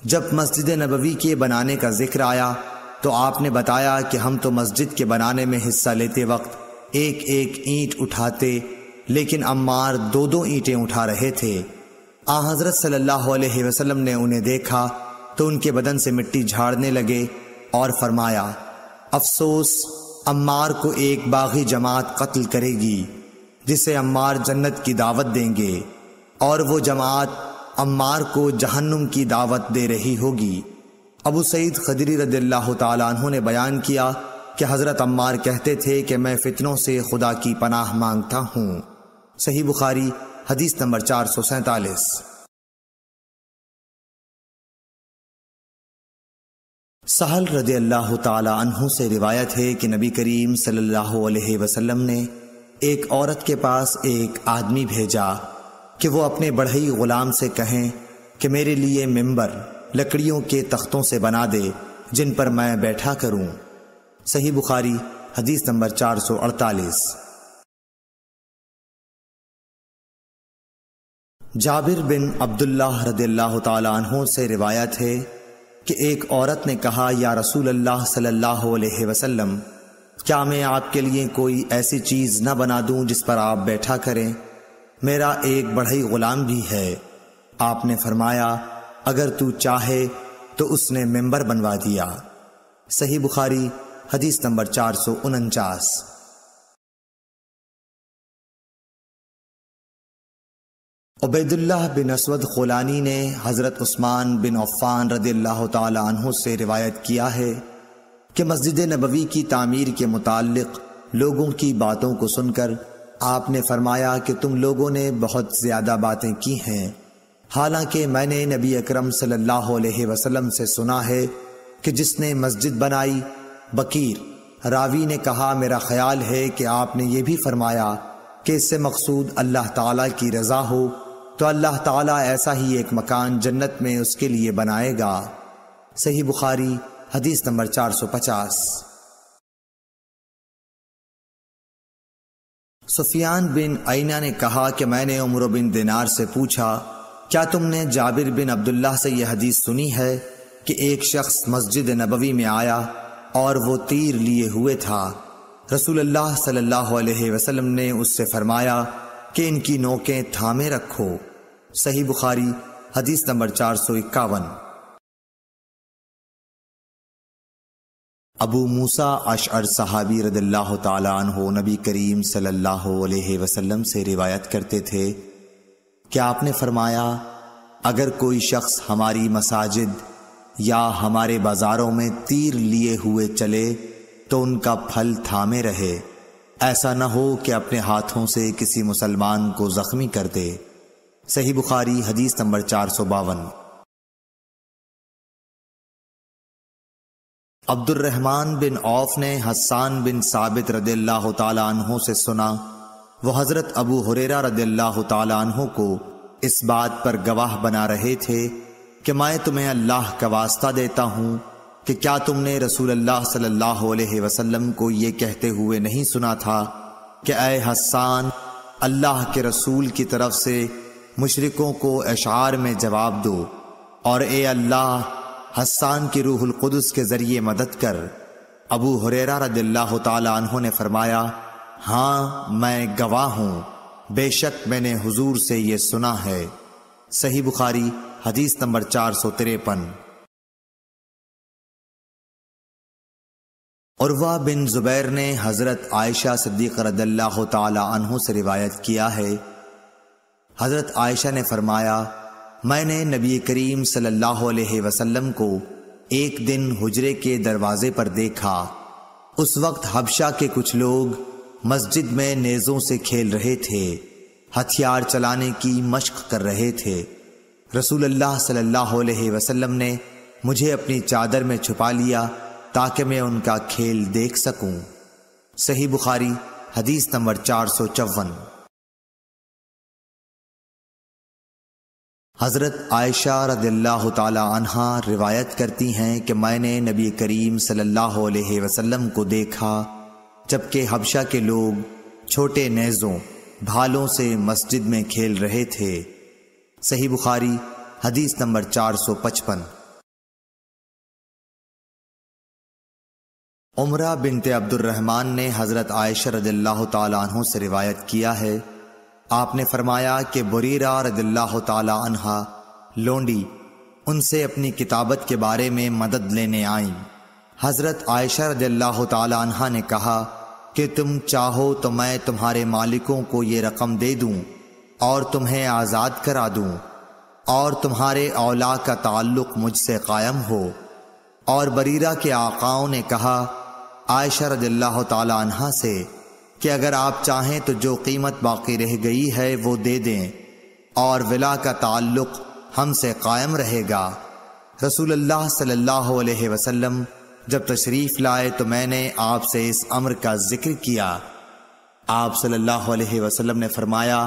جب مسجد نبوی کے بنانے کا ذکر آیا تو آپ نے بتایا کہ ہم تو مسجد کے بنانے میں حصہ لیتے وقت ایک ایک اینٹ اٹھاتے، لیکن عمار 2 اینٹیں اٹھا رہے تھے۔ حضرت صلی اللہ علیہ وسلم نے انہیں دیکھا تو ان کے بدن سے مٹی جھاڑنے لگے اور فرمایا، افسوس عمار کو ایک باغی جماعت قتل کرے گی جسے عمار جنت کی دعوت دیں گے، اور وہ جماعت عمار کو جہنم کی دعوت دے رہی ہوگی۔ ابو سعید خدری رضی اللہ تعالیٰ عنہ نے بیان کیا کہ حضرت عمار کہتے تھے کہ میں فتنوں سے خدا کی پناہ مانگتا ہوں۔ صحیح بخاری حدیث نمبر 447۔ سہل رضی اللہ تعالی عنہ سے روایت ہے کہ نبی کریم صلی اللہ علیہ وسلم نے ایک عورت کے پاس ایک آدمی بھیجا کہ وہ اپنے بڑھئی غلام سے کہیں کہ میرے لیے ممبر لکڑیوں کے تختوں سے بنا دے جن پر میں بیٹھا کروں۔ صحیح بخاری حدیث نمبر 448۔ جابر بن عبداللہ رضی اللہ تعالی عنہ سے روایت ہے کہ ایک عورت نے کہا، یا رسول اللہ صلی اللہ علیہ وسلم، کیا میں آپ کے لیے کوئی ایسی چیز نہ بنا دوں جس پر آپ بیٹھا کریں؟ میرا ایک بڑھئی غلام بھی ہے۔ آپ نے فرمایا، اگر تو چاہے تو اس نے ممبر بنوا دیا۔ صحیح بخاری حدیث نمبر 449۔ عبید اللہ بن اسود خولانی نے حضرت عثمان بن عفان رضی اللہ تعالی عنہ سے روایت کیا ہے کہ مسجد نبوی کی تعمیر کے متعلق لوگوں کی باتوں کو سن کر آپ نے فرمایا کہ تم لوگوں نے بہت زیادہ باتیں کی ہیں، حالانکہ میں نے نبی اکرم صلی اللہ علیہ وسلم سے سنا ہے کہ جس نے مسجد بنائی بکیر۔ راوی نے کہا، میرا خیال ہے کہ آپ نے یہ بھی فرمایا کہ اس سے مقصود اللہ تعالیٰ کی رضا ہو تو اللہ تعالیٰ ایسا ہی ایک مکان جنت میں اس کے لیے بنائے گا۔ صحیح بخاری حدیث نمبر 450۔ سفیان بن عینہ نے کہا کہ میں نے عمرو بن دینار سے پوچھا، کیا تم نے جابر بن عبداللہ سے یہ حدیث سنی ہے؟ کہ ایک شخص مسجد نبوی میں آیا اور وہ تیر لیے ہوئے تھا۔ رسول اللہ صلی اللہ علیہ وسلم نے اس سے فرمایا کہ ان کی نوکیں تھامے رکھو۔ صحیح بخاری حدیث نمبر 451۔ ابو موسیٰ اشعر صحابی رضی اللہ تعالی عنہ نبی کریم صلی اللہ علیہ وسلم سے روایت کرتے تھے کہ آپ نے فرمایا، اگر کوئی شخص ہماری مساجد یا ہمارے بازاروں میں تیر لیے ہوئے چلے تو ان کا پھل تھامے رہے، ایسا نہ ہو کہ اپنے ہاتھوں سے کسی مسلمان کو زخمی کر دے۔ صحیح بخاری حدیث نمبر 452۔ عبد الرحمن بن عوف نے حسان بن ثابت رضی اللہ تعالی عنہ سے سنا، وہ حضرت ابو ہریرہ رضی اللہ تعالی عنہ کو اس بات پر گواہ بنا رہے تھے کہ میں تمہیں اللہ کا واسطہ دیتا ہوں کہ کیا تم نے رسول اللہ صلی اللہ علیہ وسلم کو یہ کہتے ہوئے نہیں سنا تھا کہ اے حسان، اللہ کے رسول کی طرف سے مشرکوں کو اشعار میں جواب دو، اور اے اللہ حسان کی روح القدس کے ذریعے مدد کر۔ ابو ہریرہ رضی اللہ تعالی عنہ نے فرمایا، ہاں میں گواہ ہوں، بے شک میں نے حضور سے یہ سنا ہے۔ صحیح بخاری حدیث نمبر 453۔ عروہ بن زبیر نے حضرت عائشہ صدیقہ رضی اللہ تعالی عنہ سے روایت کیا ہے، حضرت عائشہ نے فرمایا، میں نے نبی کریم صلی اللہ علیہ وسلم کو ایک دن حجرے کے دروازے پر دیکھا۔ اس وقت حبشہ کے کچھ لوگ مسجد میں نیزوں سے کھیل رہے تھے، ہتھیار چلانے کی مشق کر رہے تھے۔ رسول اللہ صلی اللہ علیہ وسلم نے مجھے اپنی چادر میں چھپا لیا تاکہ میں ان کا کھیل دیکھ سکوں۔ صحیح بخاری حدیث نمبر 454۔ حضرت عائشہ رضی اللہ تعالی عنہا روایت کرتی ہیں کہ میں نے نبی کریم صلی اللہ علیہ وسلم کو دیکھا جبکہ حبشہ کے لوگ چھوٹے نیزوں بھالوں سے مسجد میں کھیل رہے تھے۔ صحیح بخاری حدیث نمبر 455۔ عمرہ بنت عبد الرحمن نے حضرت عائشہ رضی اللہ تعالی عنہ سے روایت کیا ہے، آپ نے فرمایا کہ بریرہ رضی اللہ تعالی عنہا لونڈی ان سے اپنی کتابت کے بارے میں مدد لینے آئیں۔ حضرت عائشہ رضی اللہ تعالی عنہا نے کہا کہ تم چاہو تو میں تمہارے مالکوں کو یہ رقم دے دوں اور تمہیں آزاد کرا دوں اور تمہارے اولا کا تعلق مجھ سے قائم ہو۔ اور بریرہ کے آقاؤں نے کہا عائشہ رضی اللہ تعالی عنہا سے کہ اگر آپ چاہیں تو جو قیمت باقی رہ گئی ہے وہ دے دیں اور ولا کا تعلق ہم سے قائم رہے گا۔ رسول اللہ صلی اللہ علیہ وسلم جب تشریف لائے تو میں نے آپ سے اس امر کا ذکر کیا۔ آپ صلی اللہ علیہ وسلم نے فرمایا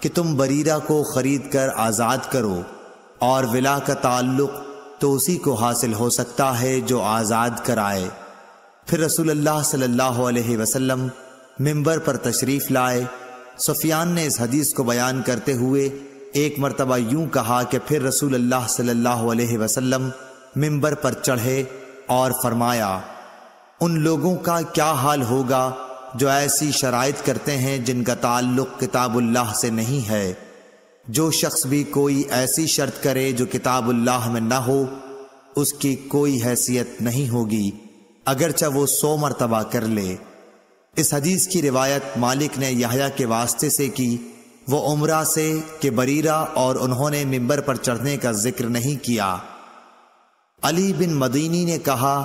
کہ تم بریرہ کو خرید کر آزاد کرو، اور ولا کا تعلق تو اسی کو حاصل ہو سکتا ہے جو آزاد کرائے۔ پھر رسول اللہ صلی اللہ علیہ وسلم ممبر پر تشریف لائے۔ سفیان نے اس حدیث کو بیان کرتے ہوئے ایک مرتبہ یوں کہا کہ پھر رسول اللہ صلی اللہ علیہ وسلم ممبر پر چڑھے اور فرمایا، ان لوگوں کا کیا حال ہوگا جو ایسی شرائط کرتے ہیں جن کا تعلق کتاب اللہ سے نہیں ہے۔ جو شخص بھی کوئی ایسی شرط کرے جو کتاب اللہ میں نہ ہو، اس کی کوئی حیثیت نہیں ہوگی اگرچہ وہ 100 مرتبہ کر لے۔ اس حدیث کی روایت مالک نے یحییٰ کے واسطے سے کی، وہ عمرہ سے کہ بریرہ اور انہوں نے ممبر پر چڑھنے کا ذکر نہیں کیا۔ علی بن مدینی نے کہا،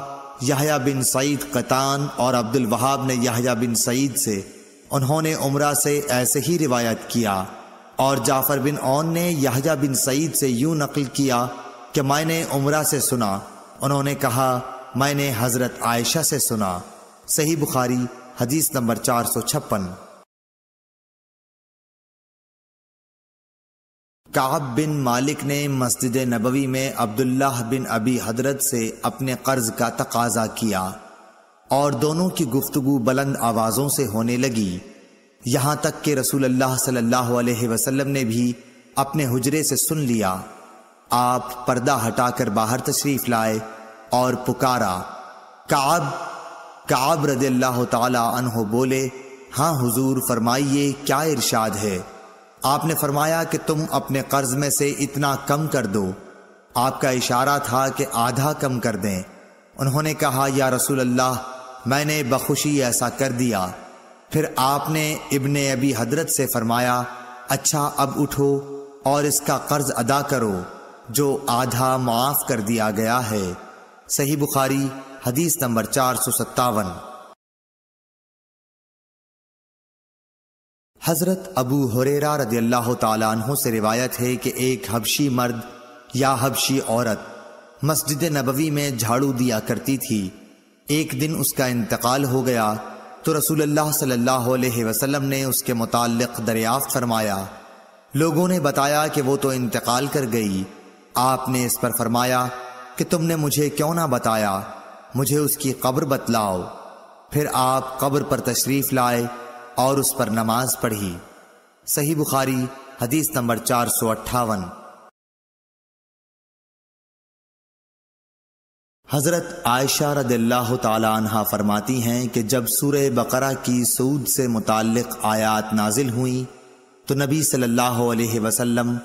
یحییٰ بن سعید قطان اور عبد الوہاب نے یحییٰ بن سعید سے، انہوں نے عمرہ سے ایسے ہی روایت کیا، اور جعفر بن عون نے یحییٰ بن سعید سے یوں نقل کیا کہ میں نے عمرہ سے سنا، انہوں نے کہا میں نے حضرت عائشہ سے سنا۔ صحیح بخاری حدیث نمبر 456۔ کعب بن مالک نے مسجد نبوی میں عبداللہ بن ابی حضرت سے اپنے قرض کا تقاضا کیا، اور دونوں کی گفتگو بلند آوازوں سے ہونے لگی، یہاں تک کہ رسول اللہ صلی اللہ علیہ وسلم نے بھی اپنے حجرے سے سن لیا۔ آپ پردہ ہٹا کر باہر تشریف لائے اور پکارا۔ کعب رضی اللہ تعالی عنہ بولے، ہاں حضور، فرمائیے کیا ارشاد ہے؟ آپ نے فرمایا کہ تم اپنے قرض میں سے اتنا کم کر دو۔ آپ کا اشارہ تھا کہ آدھا کم کر دیں۔ انہوں نے کہا، یا رسول اللہ، میں نے بخوشی ایسا کر دیا۔ پھر آپ نے ابن ابی حضرت سے فرمایا، اچھا اب اٹھو اور اس کا قرض ادا کرو جو آدھا معاف کر دیا گیا ہے۔ صحیح بخاری حدیث نمبر 457۔ حضرت ابو ہریرہ رضی اللہ تعالیٰ عنہ سے روایت ہے کہ ایک حبشی مرد یا حبشی عورت مسجد نبوی میں جھاڑو دیا کرتی تھی۔ ایک دن اس کا انتقال ہو گیا تو رسول اللہ صلی اللہ علیہ وسلم نے اس کے متعلق دریافت فرمایا۔ لوگوں نے بتایا کہ وہ تو انتقال کر گئی۔ آپ نے اس پر فرمایا کہ تم نے مجھے کیوں نہ بتایا، مجھے اس کی قبر بتلاؤ۔ پھر آپ قبر پر تشریف لائے اور اس پر نماز پڑھی۔ صحیح بخاری حدیث نمبر 458۔ حضرت عائشہ رضی اللہ تعالی عنہا فرماتی ہیں کہ جب سورہ بقرہ کی سود سے متعلق آیات نازل ہوئیں تو نبی صلی اللہ علیہ وسلم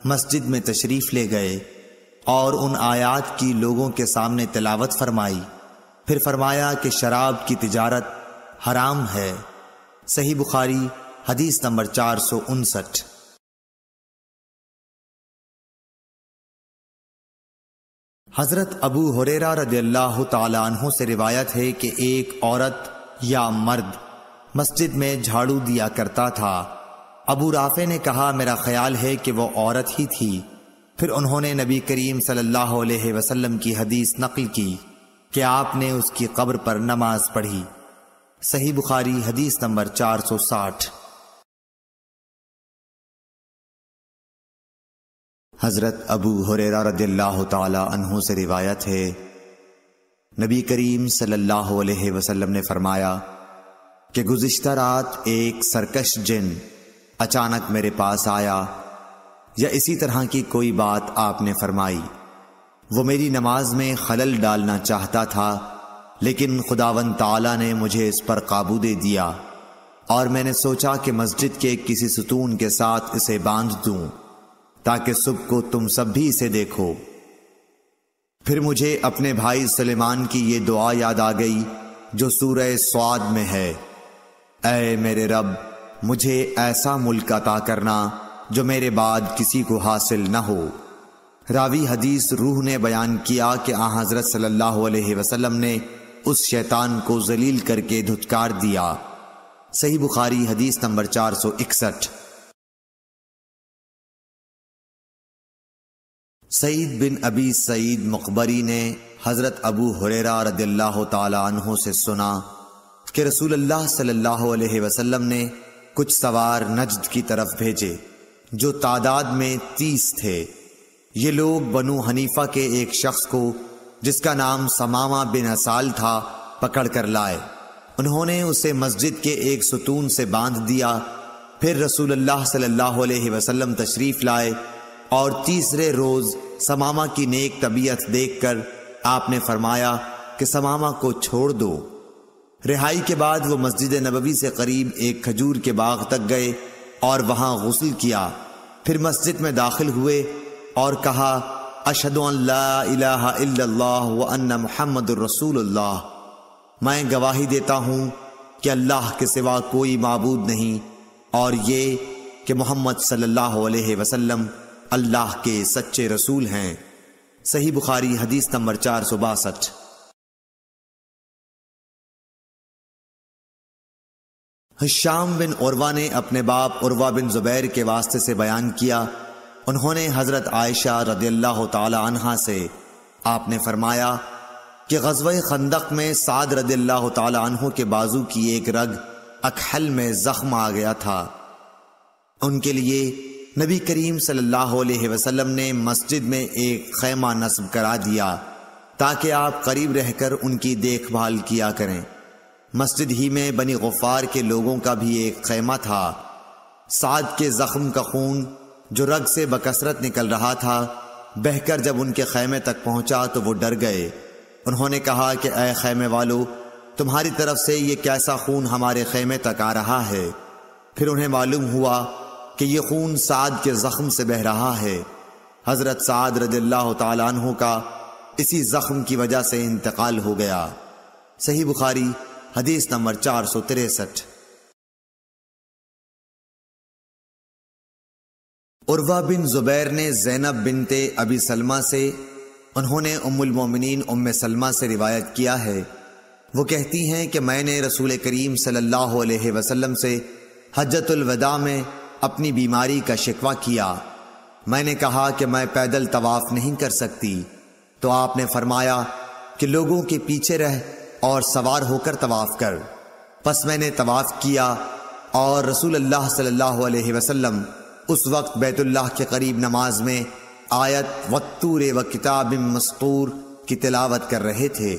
مسجد میں تشریف لے گئے اور ان آیات کی لوگوں کے سامنے تلاوت فرمائی۔ پھر فرمایا کہ شراب کی تجارت حرام ہے۔ صحیح بخاری حدیث نمبر 459۔ حضرت ابو ہریرہ رضی اللہ تعالی عنہ سے روایت ہے کہ ایک عورت یا مرد مسجد میں جھاڑو دیا کرتا تھا۔ ابو رافع نے کہا، میرا خیال ہے کہ وہ عورت ہی تھی۔ پھر انہوں نے نبی کریم صلی اللہ علیہ وسلم کی حدیث نقل کی کہ آپ نے اس کی قبر پر نماز پڑھی۔ صحیح بخاری حدیث نمبر 460۔ حضرت ابو ہریرہ رضی اللہ تعالی عنہ سے روایت ہے، نبی کریم صلی اللہ علیہ وسلم نے فرمایا کہ گزشتہ رات ایک سرکش جن اچانک میرے پاس آیا، یا اسی طرح کی کوئی بات آپ نے فرمائی۔ وہ میری نماز میں خلل ڈالنا چاہتا تھا، لیکن خداوند تعالی نے مجھے اس پر قابو دے دیا، اور میں نے سوچا کہ مسجد کے کسی ستون کے ساتھ اسے باندھ دوں تاکہ صبح کو تم سب بھی اسے دیکھو۔ پھر مجھے اپنے بھائی سلیمان کی یہ دعا یاد آ گئی جو سورہ صاد میں ہے، اے میرے رب، مجھے ایسا ملک عطا کرنا جو میرے بعد کسی کو حاصل نہ ہو۔ راوی حدیث روح نے بیان کیا کہ آن حضرت صلی اللہ علیہ وسلم نے اس شیطان کو ذلیل کر کے دھتکار دیا۔ صحیح بخاری حدیث نمبر 461۔ سعید بن ابی سعید مقبری نے حضرت ابو ہریرہ رضی اللہ تعالی عنہ سے سنا کہ رسول اللہ صلی اللہ علیہ وسلم نے کچھ سوار نجد کی طرف بھیجے جو تعداد میں 30 تھے۔ یہ لوگ بنو حنیفہ کے ایک شخص کو جس کا نام سمامہ بن اسال تھا پکڑ کر لائے۔ انہوں نے اسے مسجد کے ایک ستون سے باندھ دیا۔ پھر رسول اللہ صلی اللہ علیہ وسلم تشریف لائے اور تیسرے روز سمامہ کی نیک طبیعت دیکھ کر آپ نے فرمایا کہ سمامہ کو چھوڑ دو۔ رہائی کے بعد وہ مسجد نبوی سے قریب ایک کھجور کے باغ تک گئے اور وہاں غسل کیا۔ پھر مسجد میں داخل ہوئے اور کہا، اشہد ان لا الہ الا اللہ وان محمد الرسول اللہ، میں گواہی دیتا ہوں کہ اللہ کے سوا کوئی معبود نہیں، اور یہ کہ محمد صلی اللہ علیہ وسلم اللہ کے سچے رسول ہیں۔ صحیح بخاری حدیث نمبر 462۔ ہشام بن عروہ نے اپنے باپ عروہ بن زبیر کے واسطے سے بیان کیا، انہوں نے حضرت عائشہ رضی اللہ تعالی عنہا سے آپ نے فرمایا کہ غزوہ خندق میں سعد رضی اللہ تعالی عنہ کے بازو کی ایک رگ اکحل میں زخم آ گیا تھا۔ ان کے لیے نبی کریم صلی اللہ علیہ وسلم نے مسجد میں ایک خیمہ نصب کرا دیا تاکہ آپ قریب رہ کر ان کی دیکھ بھال کیا کریں۔ مسجد ہی میں بنی غفار کے لوگوں کا بھی ایک خیمہ تھا۔ سعد کے زخم کا خون جو رگ سے بکثرت نکل رہا تھا بہہ کر جب ان کے خیمے تک پہنچا تو وہ ڈر گئے۔ انہوں نے کہا کہ اے خیمے والو، تمہاری طرف سے یہ کیسا خون ہمارے خیمے تک آ رہا ہے؟ پھر انہیں معلوم ہوا کہ یہ خون سعد کے زخم سے بہہ رہا ہے۔ حضرت سعد رضی اللہ تعالیٰ عنہ کا اسی زخم کی وجہ سے انتقال ہو گیا۔ صحیح بخاری حدیث نمبر 463۔ عروہ بن زبیر نے زینب بنت ابی سلمہ سے، انہوں نے ام المومنین ام سلمہ سے روایت کیا ہے، وہ کہتی ہیں کہ میں نے رسول کریم صلی اللہ علیہ وسلم سے حجۃ الوداع میں اپنی بیماری کا شکوہ کیا۔ میں نے کہا کہ میں پیدل طواف نہیں کر سکتی، تو آپ نے فرمایا کہ لوگوں کے پیچھے رہ اور سوار ہو کر طواف کر۔ پس میں نے طواف کیا اور رسول اللہ صلی اللہ علیہ وسلم اس وقت بیت اللہ کے قریب نماز میں آیت والطور وکتاب مسطور کی تلاوت کر رہے تھے۔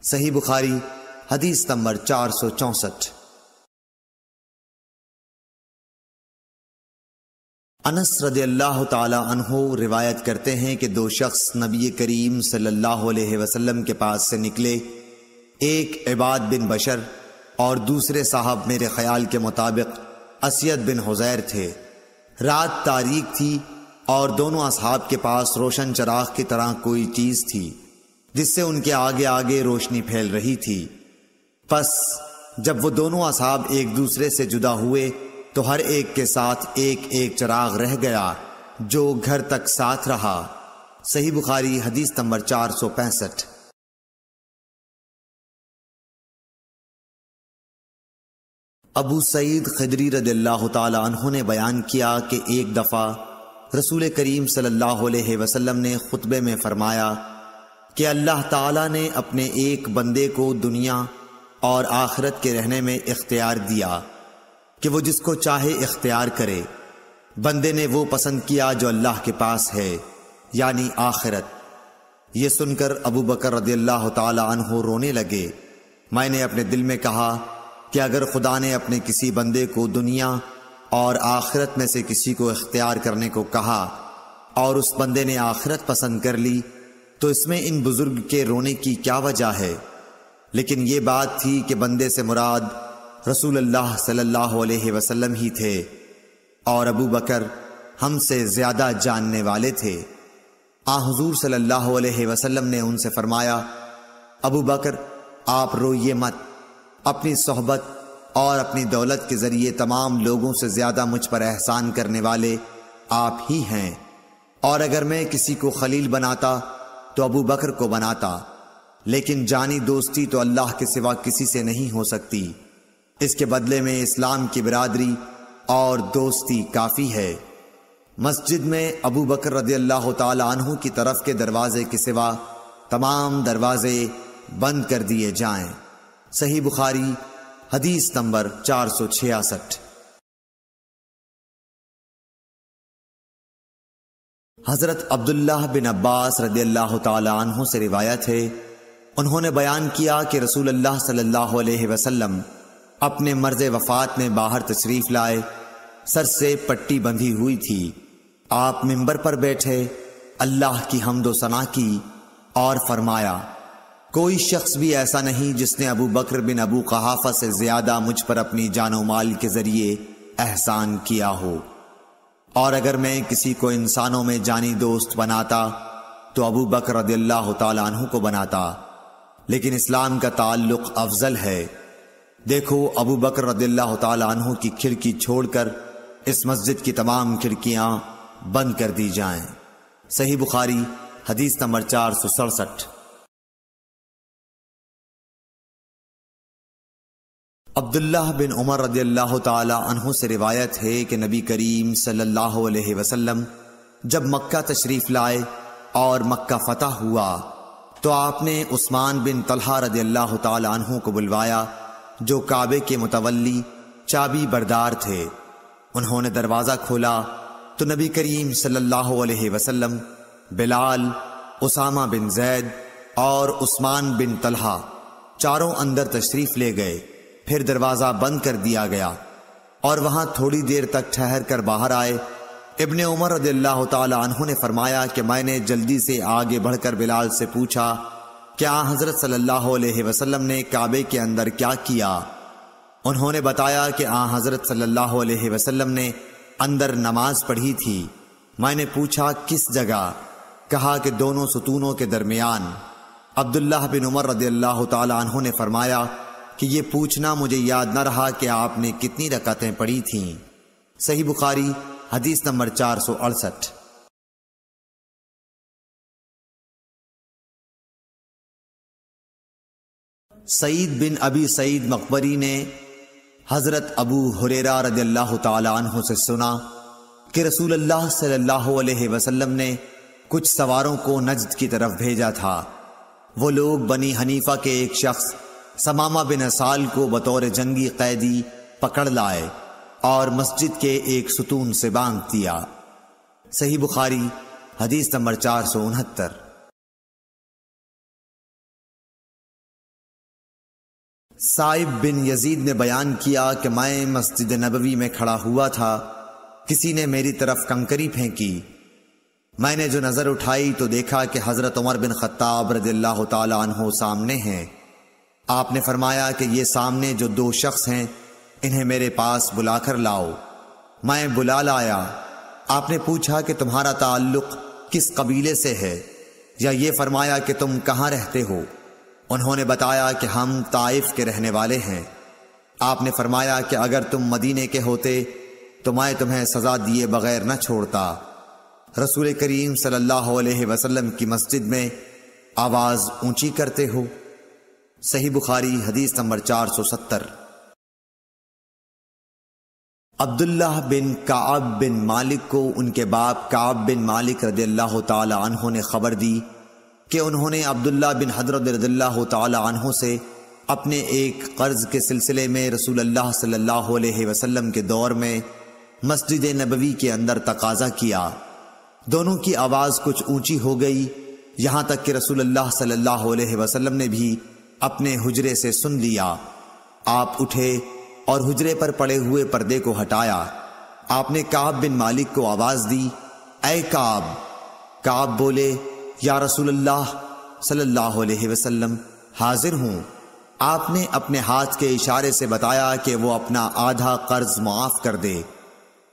صحیح بخاری حدیث نمبر 464۔ انس رضی اللہ تعالی عنہ روایت کرتے ہیں کہ دو شخص نبی کریم صلی اللہ علیہ وسلم کے پاس سے نکلے، ایک عباد بن بشر اور دوسرے صاحب میرے خیال کے مطابق اسید بن حزیر تھے۔ رات تاریک تھی اور دونوں اصحاب کے پاس روشن چراغ کی طرح کوئی چیز تھی جس سے ان کے آگے آگے روشنی پھیل رہی تھی۔ پس جب وہ دونوں اصحاب ایک دوسرے سے جدا ہوئے تو ہر ایک کے ساتھ ایک ایک چراغ رہ گیا جو گھر تک ساتھ رہا۔ صحیح بخاری حدیث نمبر 465۔ ابو سعید خدری رضی اللہ تعالی عنہ نے بیان کیا کہ ایک دفعہ رسول کریم صلی اللہ علیہ وسلم نے خطبے میں فرمایا کہ اللہ تعالی نے اپنے ایک بندے کو دنیا اور آخرت کے رہنے میں اختیار دیا کہ وہ جس کو چاہے اختیار کرے۔ بندے نے وہ پسند کیا جو اللہ کے پاس ہے، یعنی آخرت۔ یہ سن کر ابو بکر رضی اللہ تعالی عنہ رونے لگے۔ میں نے اپنے دل میں کہا کہ اگر خدا نے اپنے کسی بندے کو دنیا اور آخرت میں سے کسی کو اختیار کرنے کو کہا اور اس بندے نے آخرت پسند کر لی تو اس میں ان بزرگ کے رونے کی کیا وجہ ہے؟ لیکن یہ بات تھی کہ بندے سے مراد رسول اللہ صلی اللہ علیہ وسلم ہی تھے اور ابو بکر ہم سے زیادہ جاننے والے تھے۔ حضور صلی اللہ علیہ وسلم نے ان سے فرمایا، ابو بکر آپ روئیے مت، اپنی صحبت اور اپنی دولت کے ذریعے تمام لوگوں سے زیادہ مجھ پر احسان کرنے والے آپ ہی ہیں، اور اگر میں کسی کو خلیل بناتا تو ابو بکر کو بناتا، لیکن جانی دوستی تو اللہ کے سوا کسی سے نہیں ہو سکتی، اس کے بدلے میں اسلام کی برادری اور دوستی کافی ہے۔ مسجد میں ابو بکر رضی اللہ تعالی عنہ کی طرف کے دروازے کے سوا تمام دروازے بند کر دیے جائیں۔ صحیح بخاری حدیث نمبر 466۔ حضرت عبداللہ بن عباس رضی اللہ تعالی عنہ سے روایت ہے، انہوں نے بیان کیا کہ رسول اللہ صلی اللہ علیہ وسلم اپنے مرض وفات میں باہر تشریف لائے، سر سے پٹی بندھی ہوئی تھی۔ آپ منبر پر بیٹھے، اللہ کی حمد و ثنا کی اور فرمایا، کوئی شخص بھی ایسا نہیں جس نے ابو بکر بن ابو قحافہ سے زیادہ مجھ پر اپنی جان و مال کے ذریعے احسان کیا ہو، اور اگر میں کسی کو انسانوں میں جانی دوست بناتا تو ابو بکر رضی اللہ تعالیٰ عنہ کو بناتا، لیکن اسلام کا تعلق افضل ہے۔ دیکھو ابو بکر رضی اللہ تعالیٰ عنہ کی کھڑکی چھوڑ کر اس مسجد کی تمام کھڑکیاں بند کر دی جائیں۔ صحیح بخاری حدیث نمبر 467۔ عبداللہ بن عمر رضی اللہ تعالی عنہ سے روایت ہے کہ نبی کریم صلی اللہ علیہ وسلم جب مکہ تشریف لائے اور مکہ فتح ہوا تو آپ نے عثمان بن طلحہ رضی اللہ تعالی عنہ کو بلوایا جو کعبے کے متولی چابی بردار تھے۔ انہوں نے دروازہ کھولا تو نبی کریم صلی اللہ علیہ وسلم، بلال، اسامہ بن زید اور عثمان بن طلحہ چاروں اندر تشریف لے گئے۔ پھر دروازہ بند کر دیا گیا اور وہاں تھوڑی دیر تک ٹھہر کر باہر آئے ابن عمر رضی اللہ تعالی عنہ نے فرمایا کہ میں نے جلدی سے آگے بڑھ کر بلال سے پوچھا کہ حضرت صلی اللہ علیہ وسلم نے کعبے کے اندر کیا کیا؟ انہوں نے بتایا کہ حضرت صلی اللہ علیہ وسلم نے اندر نماز پڑھی تھی۔ میں نے پوچھا کس جگہ؟ کہا کہ دونوں ستونوں کے درمیان۔ عبداللہ بن عمر رضی اللہ تعالی عنہ نے فرمایا کہ یہ پوچھنا مجھے یاد نہ رہا کہ آپ نے کتنی رکعتیں پڑھی تھیں۔ صحیح بخاری حدیث نمبر 468۔ سعید بن ابی سعید مقبری نے حضرت ابو ہریرہ رضی اللہ تعالی عنہ سے سنا کہ رسول اللہ صلی اللہ علیہ وسلم نے کچھ سواروں کو نجد کی طرف بھیجا تھا۔ وہ لوگ بنی حنیفہ کے ایک شخص سمامہ بن اسال کو بطور جنگی قیدی پکڑ لائے اور مسجد کے ایک ستون سے باندھ دیا۔ صحیح بخاری حدیث نمبر 469۔ صائب بن یزید نے بیان کیا کہ میں مسجد نبوی میں کھڑا ہوا تھا، کسی نے میری طرف کنکری پھینکی۔ میں نے جو نظر اٹھائی تو دیکھا کہ حضرت عمر بن خطاب رضی اللہ تعالی عنہ سامنے ہیں۔ آپ نے فرمایا کہ یہ سامنے جو دو شخص ہیں انہیں میرے پاس بلا کر لاؤ۔ میں بلا لایا۔ آپ نے پوچھا کہ تمہارا تعلق کس قبیلے سے ہے، یا یہ فرمایا کہ تم کہاں رہتے ہو؟ انہوں نے بتایا کہ ہم طائف کے رہنے والے ہیں۔ آپ نے فرمایا کہ اگر تم مدینے کے ہوتے تو میں تمہیں سزا دیے بغیر نہ چھوڑتا۔ رسول کریم صلی اللہ علیہ وسلم کی مسجد میں آواز اونچی کرتے ہو۔ صحیح بخاری حدیث نمبر 470۔ عبداللہ بن کعب بن مالک کو ان کے باپ کعب بن مالک رضی اللہ تعالی عنہ نے خبر دی کہ انہوں نے عبداللہ بن حضرت رضی اللہ تعالی عنہ سے اپنے ایک قرض کے سلسلے میں رسول اللہ صلی اللہ علیہ وسلم کے دور میں مسجد نبوی کے اندر تقاضا کیا۔ دونوں کی آواز کچھ اونچی ہو گئی، یہاں تک کہ رسول اللہ صلی اللہ علیہ وسلم نے بھی اپنے حجرے سے سن لیا۔ آپ اٹھے اور حجرے پر پڑے ہوئے پردے کو ہٹایا۔ آپ نے کعب بن مالک کو آواز دی، اے کعب۔ کعب بولے، یا رسول اللہ صلی اللہ علیہ وسلم، حاضر ہوں۔ آپ نے اپنے ہاتھ کے اشارے سے بتایا کہ وہ اپنا آدھا قرض معاف کر دے۔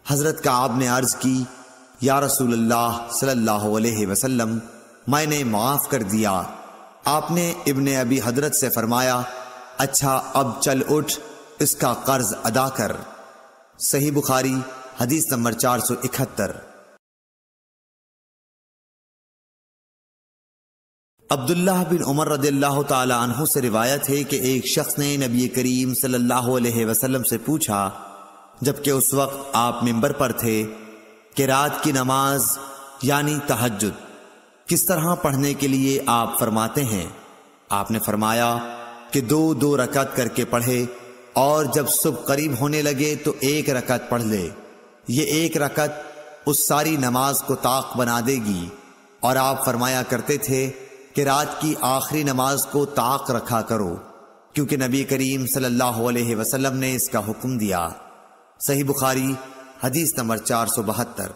حضرت کعب نے عرض کی، یا رسول اللہ صلی اللہ علیہ وسلم، میں نے معاف کر دیا۔ آپ نے ابن ابی حضرت سے فرمایا، اچھا اب چل اٹھ، اس کا قرض ادا کر۔ صحیح بخاری حدیث نمبر 471۔ عبداللہ بن عمر رضی اللہ تعالی عنہ سے روایت ہے کہ ایک شخص نے نبی کریم صلی اللہ علیہ وسلم سے پوچھا، جبکہ اس وقت آپ منبر پر تھے، کہ رات کی نماز یعنی تہجد کس طرح پڑھنے کے لیے آپ فرماتے ہیں؟ آپ نے فرمایا کہ 2 رکعت کر کے پڑھے، اور جب صبح قریب ہونے لگے تو 1 رکعت پڑھ لے۔ یہ 1 رکعت اس ساری نماز کو طاق بنا دے گی۔ اور آپ فرمایا کرتے تھے کہ رات کی آخری نماز کو طاق رکھا کرو، کیونکہ نبی کریم صلی اللہ علیہ وسلم نے اس کا حکم دیا۔ صحیح بخاری حدیث نمبر 472۔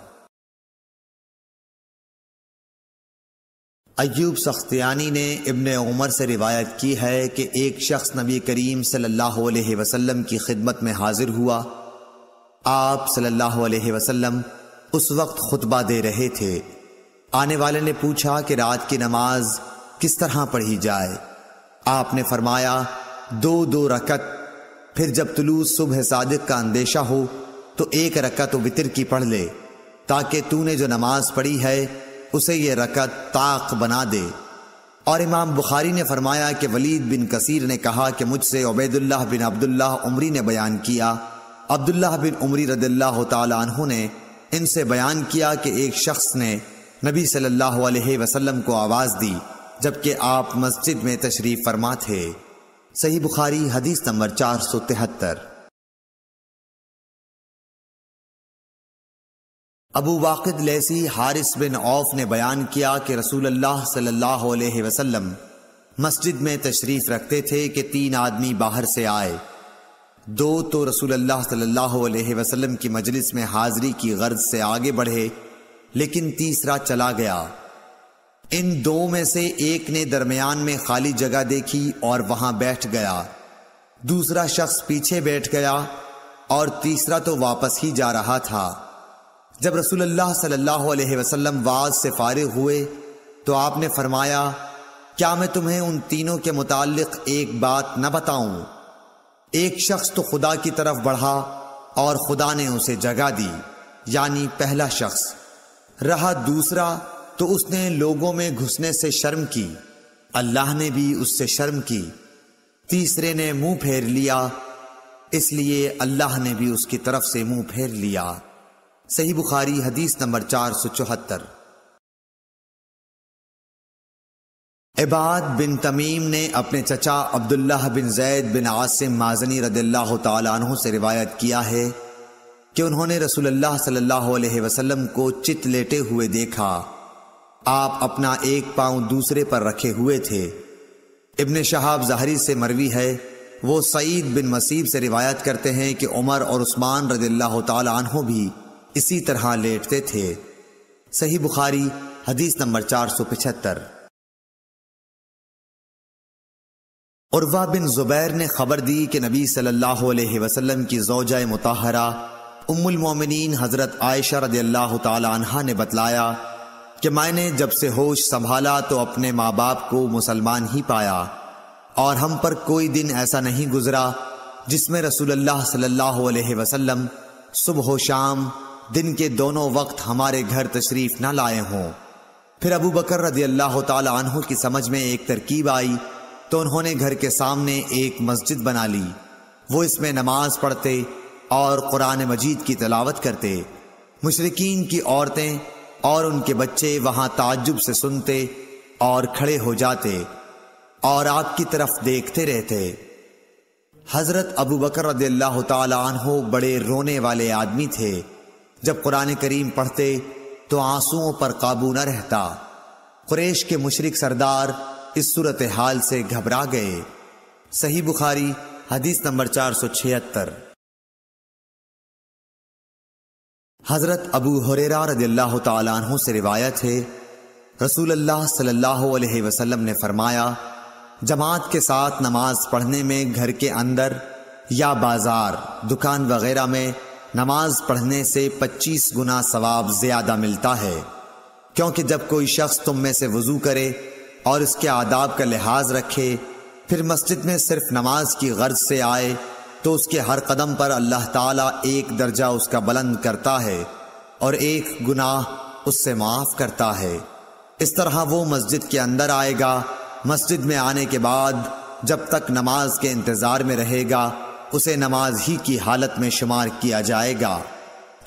ایوب سختیانی نے ابن عمر سے روایت کی ہے کہ ایک شخص نبی کریم صلی اللہ علیہ وسلم کی خدمت میں حاضر ہوا۔ آپ صلی اللہ علیہ وسلم اس وقت خطبہ دے رہے تھے۔ آنے والے نے پوچھا کہ رات کی نماز کس طرح پڑھی جائے؟ آپ نے فرمایا 2 رکعت، پھر جب طلوع صبح صادق کا اندیشہ ہو تو 1 رکعت وتر کی پڑھ لے، تاکہ تو نے جو نماز پڑھی ہے اسے یہ رکعت طاق بنا دے۔ اور امام بخاری نے فرمایا کہ ولید بن کثیر نے کہا کہ مجھ سے عبید اللہ بن عبداللہ عمری نے بیان کیا۔ عبداللہ بن عمری رضی اللہ تعالی عنہ نے ان سے بیان کیا کہ ایک شخص نے نبی صلی اللہ علیہ وسلم کو آواز دی جبکہ آپ مسجد میں تشریف فرما تھے۔ صحیح بخاری حدیث نمبر 473۔ ابو واقد لیثی حارث بن عوف نے بیان کیا کہ رسول اللہ صلی اللہ علیہ وسلم مسجد میں تشریف رکھتے تھے کہ 3 آدمی باہر سے آئے۔ دو تو رسول اللہ صلی اللہ علیہ وسلم کی مجلس میں حاضری کی غرض سے آگے بڑھے، لیکن تیسرا چلا گیا۔ ان دو میں سے ایک نے درمیان میں خالی جگہ دیکھی اور وہاں بیٹھ گیا، دوسرا شخص پیچھے بیٹھ گیا اور تیسرا تو واپس ہی جا رہا تھا۔ جب رسول اللہ صلی اللہ علیہ وسلم واعظ سے فارغ ہوئے تو آپ نے فرمایا، کیا میں تمہیں ان تینوں کے متعلق ایک بات نہ بتاؤں؟ ایک شخص تو خدا کی طرف بڑھا اور خدا نے اسے جگہ دی، یعنی پہلا شخص۔ رہا دوسرا تو اس نے لوگوں میں گھسنے سے شرم کی، اللہ نے بھی اس سے شرم کی۔ تیسرے نے منہ پھیر لیا، اس لیے اللہ نے بھی اس کی طرف سے منہ پھیر لیا۔ صحیح بخاری حدیث نمبر 474۔ عباد بن تمیم نے اپنے چچا عبداللہ بن زید بن عاصم مازنی رضی اللہ تعالیٰ عنہ سے روایت کیا ہے کہ انہوں نے رسول اللہ صلی اللہ علیہ وسلم کو چت لیٹے ہوئے دیکھا۔ آپ اپنا ایک پاؤں دوسرے پر رکھے ہوئے تھے۔ ابن شہاب ظاہری سے مروی ہے، وہ سعید بن مسیب سے روایت کرتے ہیں کہ عمر اور عثمان رضی اللہ تعالیٰ عنہ بھی اسی طرح لیٹتے تھے۔ صحیح بخاری حدیث نمبر 475۔ عروہ بن زبیر نے خبر دی کہ نبی صلی اللہ علیہ وسلم کی زوجہ مطہرہ ام المومنین حضرت عائشہ رضی اللہ تعالی عنہا نے بتلایا کہ میں نے جب سے ہوش سنبھالا تو اپنے ماں باپ کو مسلمان ہی پایا، اور ہم پر کوئی دن ایسا نہیں گزرا جس میں رسول اللہ صلی اللہ علیہ وسلم صبح و شام دن کے دونوں وقت ہمارے گھر تشریف نہ لائے ہوں۔ پھر ابو بکر رضی اللہ تعالی عنہ کی سمجھ میں ایک ترکیب آئی تو انہوں نے گھر کے سامنے ایک مسجد بنا لی، وہ اس میں نماز پڑھتے اور قرآن مجید کی تلاوت کرتے۔ مشرکین کی عورتیں اور ان کے بچے وہاں تعجب سے سنتے اور کھڑے ہو جاتے اور آپ کی طرف دیکھتے رہتے۔ حضرت ابو بکر رضی اللہ تعالی عنہ بڑے رونے والے آدمی تھے، جب قرآن کریم پڑھتے تو آنسوؤں پر قابو نہ رہتا۔ قریش کے مشرک سردار اس صورتحال سے گھبرا گئے۔ صحیح بخاری حدیث نمبر 476۔ حضرت ابو ہریرہ رضی اللہ تعالیٰ عنہ سے روایت ہے، رسول اللہ صلی اللہ علیہ وسلم نے فرمایا، جماعت کے ساتھ نماز پڑھنے میں گھر کے اندر یا بازار، دکان وغیرہ میں نماز پڑھنے سے 25 گنا ثواب زیادہ ملتا ہے، کیونکہ جب کوئی شخص تم میں سے وضو کرے اور اس کے آداب کا لحاظ رکھے، پھر مسجد میں صرف نماز کی غرض سے آئے تو اس کے ہر قدم پر اللہ تعالیٰ ایک درجہ اس کا بلند کرتا ہے اور ایک گناہ اس سے معاف کرتا ہے۔ اس طرح وہ مسجد کے اندر آئے گا، مسجد میں آنے کے بعد جب تک نماز کے انتظار میں رہے گا اسے نماز ہی کی حالت میں شمار کیا جائے گا،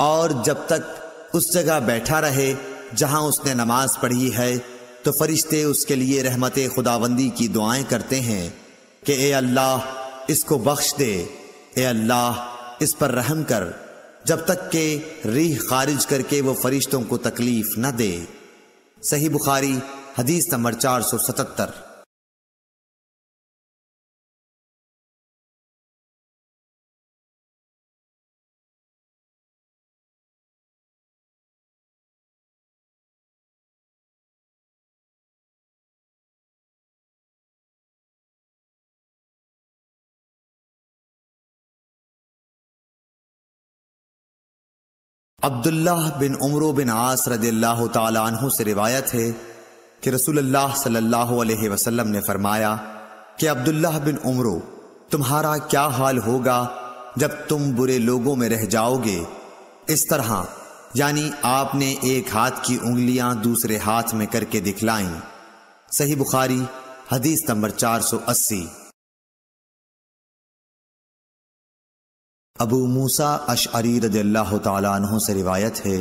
اور جب تک اس جگہ بیٹھا رہے جہاں اس نے نماز پڑھی ہے تو فرشتے اس کے لیے رحمت خداوندی کی دعائیں کرتے ہیں کہ اے اللہ اس کو بخش دے، اے اللہ اس پر رحم کر، جب تک کہ ریح خارج کر کے وہ فرشتوں کو تکلیف نہ دے۔ صحیح بخاری حدیث نمبر 477۔ عبداللہ بن عمرو بن عاص رضی اللہ تعالی عنہ سے روایت ہے کہ رسول اللہ صلی اللہ علیہ وسلم نے فرمایا کہ عبداللہ بن عمرو، تمہارا کیا حال ہوگا جب تم برے لوگوں میں رہ جاؤ گے؟ اس طرح یعنی آپ نے ایک ہاتھ کی انگلیاں دوسرے ہاتھ میں کر کے دکھلائیں۔ صحیح بخاری حدیث نمبر 480۔ ابو موسیٰ اشعری رضی اللہ تعالیٰ عنہ سے روایت ہے،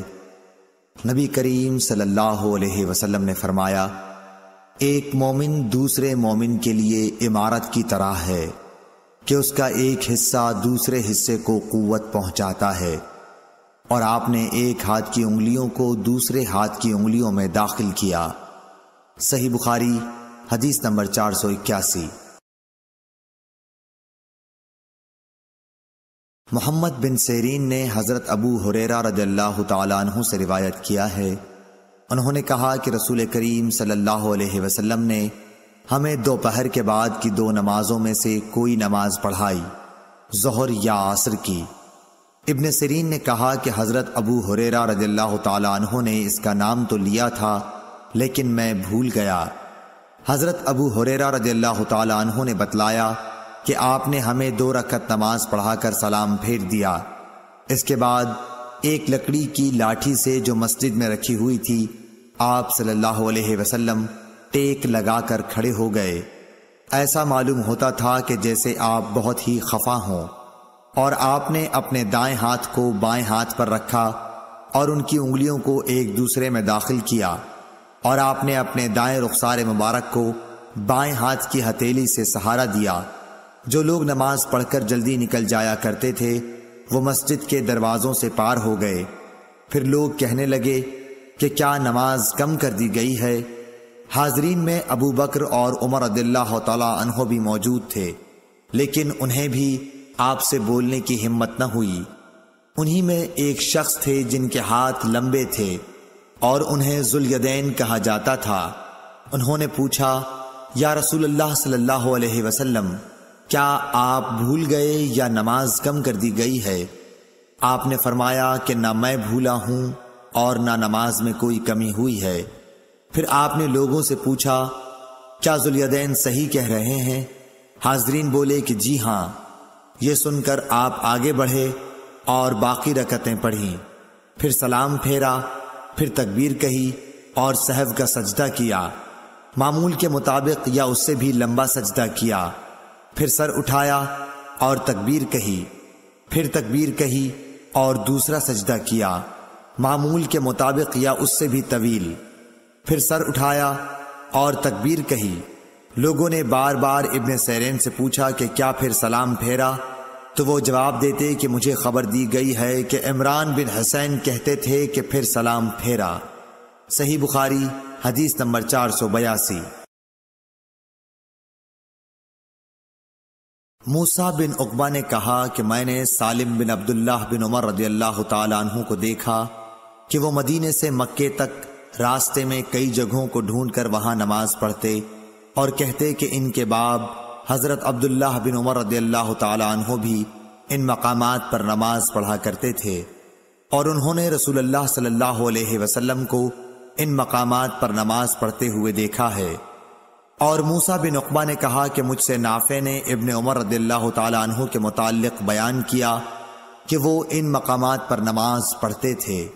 نبی کریم صلی اللہ علیہ وسلم نے فرمایا، ایک مومن دوسرے مومن کے لیے عمارت کی طرح ہے کہ اس کا ایک حصہ دوسرے حصے کو قوت پہنچاتا ہے، اور آپ نے ایک ہاتھ کی انگلیوں کو دوسرے ہاتھ کی انگلیوں میں داخل کیا۔ صحیح بخاری حدیث نمبر 481۔ محمد بن سیرین نے حضرت ابو ہریرہ رضی اللہ تعالیٰ عنہ سے روایت کیا ہے، انہوں نے کہا کہ رسول کریم صلی اللہ علیہ وسلم نے ہمیں دوپہر کے بعد کی 2 نمازوں میں سے کوئی نماز پڑھائی، ظہر یا عصر کی۔ ابن سیرین نے کہا کہ حضرت ابو ہریرہ رضی اللہ تعالیٰ عنہ نے اس کا نام تو لیا تھا لیکن میں بھول گیا۔ حضرت ابو ہریرہ رضی اللہ تعالیٰ عنہ نے بتلایا کہ آپ نے ہمیں 2 رکعت نماز پڑھا کر سلام پھیر دیا۔ اس کے بعد ایک لکڑی کی لاٹھی سے جو مسجد میں رکھی ہوئی تھی، آپ صلی اللہ علیہ وسلم ٹیک لگا کر کھڑے ہو گئے۔ ایسا معلوم ہوتا تھا کہ جیسے آپ بہت ہی خفا ہوں، اور آپ نے اپنے دائیں ہاتھ کو بائیں ہاتھ پر رکھا اور ان کی انگلیوں کو ایک دوسرے میں داخل کیا، اور آپ نے اپنے دائیں رخسار مبارک کو بائیں ہاتھ کی ہتھیلی سے سہارا دیا۔ جو لوگ نماز پڑھ کر جلدی نکل جایا کرتے تھے وہ مسجد کے دروازوں سے پار ہو گئے۔ پھر لوگ کہنے لگے کہ کیا نماز کم کر دی گئی ہے؟ حاضرین میں ابو بکر اور عمر رضی اللہ تعالیٰ عنہ بھی موجود تھے، لیکن انہیں بھی آپ سے بولنے کی ہمت نہ ہوئی۔ انہی میں ایک شخص تھے جن کے ہاتھ لمبے تھے اور انہیں ذوالیدین کہا جاتا تھا۔ انہوں نے پوچھا، یا رسول اللہ صلی اللہ علیہ وسلم، کیا آپ بھول گئے یا نماز کم کر دی گئی ہے؟ آپ نے فرمایا کہ نہ میں بھولا ہوں اور نہ نماز میں کوئی کمی ہوئی ہے۔ پھر آپ نے لوگوں سے پوچھا، کیا ذوالیدین صحیح کہہ رہے ہیں؟ حاضرین بولے کہ جی ہاں۔ یہ سن کر آپ آگے بڑھے اور باقی رکعتیں پڑھیں، پھر سلام پھیرا، پھر تکبیر کہی اور سہو کا سجدہ کیا، معمول کے مطابق یا اس سے بھی لمبا سجدہ کیا، پھر سر اٹھایا اور تکبیر کہی، پھر تکبیر کہی اور دوسرا سجدہ کیا، معمول کے مطابق یا اس سے بھی طویل، پھر سر اٹھایا اور تکبیر کہی۔ لوگوں نے بار بار ابن سیرین سے پوچھا کہ کیا پھر سلام پھیرا؟ تو وہ جواب دیتے کہ مجھے خبر دی گئی ہے کہ عمران بن حسین کہتے تھے کہ پھر سلام پھیرا۔ صحیح بخاری حدیث نمبر 482۔ موسیٰ بن عقبہ نے کہا کہ میں نے سالم بن عبداللہ بن عمر رضی اللہ تعالیٰ عنہ کو دیکھا کہ وہ مدینے سے مکے تک راستے میں کئی جگہوں کو ڈھونڈ کر وہاں نماز پڑھتے اور کہتے کہ ان کے باب حضرت عبداللہ بن عمر رضی اللہ تعالیٰ عنہ بھی ان مقامات پر نماز پڑھا کرتے تھے، اور انہوں نے رسول اللہ صلی اللہ علیہ وسلم کو ان مقامات پر نماز پڑھتے ہوئے دیکھا ہے۔ اور موسیٰ بن عقبہ نے کہا کہ مجھ سے نافع نے ابن عمر رضی اللہ تعالیٰ عنہ کے متعلق بیان کیا کہ وہ ان مقامات پر نماز پڑھتے تھے،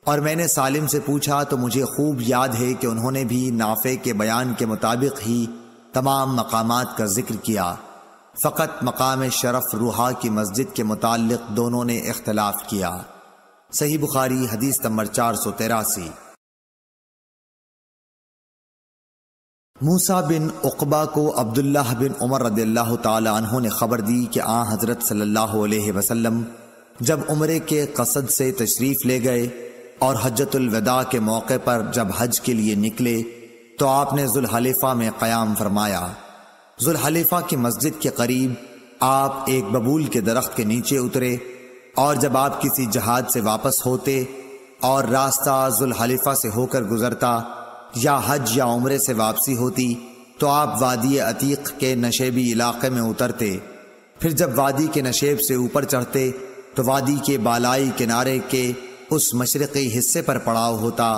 اور میں نے سالم سے پوچھا تو مجھے خوب یاد ہے کہ انہوں نے بھی نافع کے بیان کے مطابق ہی تمام مقامات کا ذکر کیا، فقط مقام شرف روحا کی مسجد کے متعلق دونوں نے اختلاف کیا۔ صحیح بخاری حدیث نمبر 483۔ موسیٰ بن عقبہ کو عبداللہ بن عمر رضی اللہ تعالی عنہ نے خبر دی کہ آن حضرت صلی اللہ علیہ وسلم جب عمرے کے قصد سے تشریف لے گئے اور حجۃ الوداع کے موقع پر جب حج کے لیے نکلے تو آپ نے ذوالحلیفہ میں قیام فرمایا۔ ذوالحلیفہ کی مسجد کے قریب آپ ایک ببول کے درخت کے نیچے اترے، اور جب آپ کسی جہاد سے واپس ہوتے اور راستہ ذوالحلیفہ سے ہو کر گزرتا یا حج یا عمرے سے واپسی ہوتی تو آپ وادی عتیق کے نشیبی علاقے میں اترتے، پھر جب وادی کے نشیب سے اوپر چڑھتے تو وادی کے بالائی کنارے کے اس مشرقی حصے پر پڑاؤ ہوتا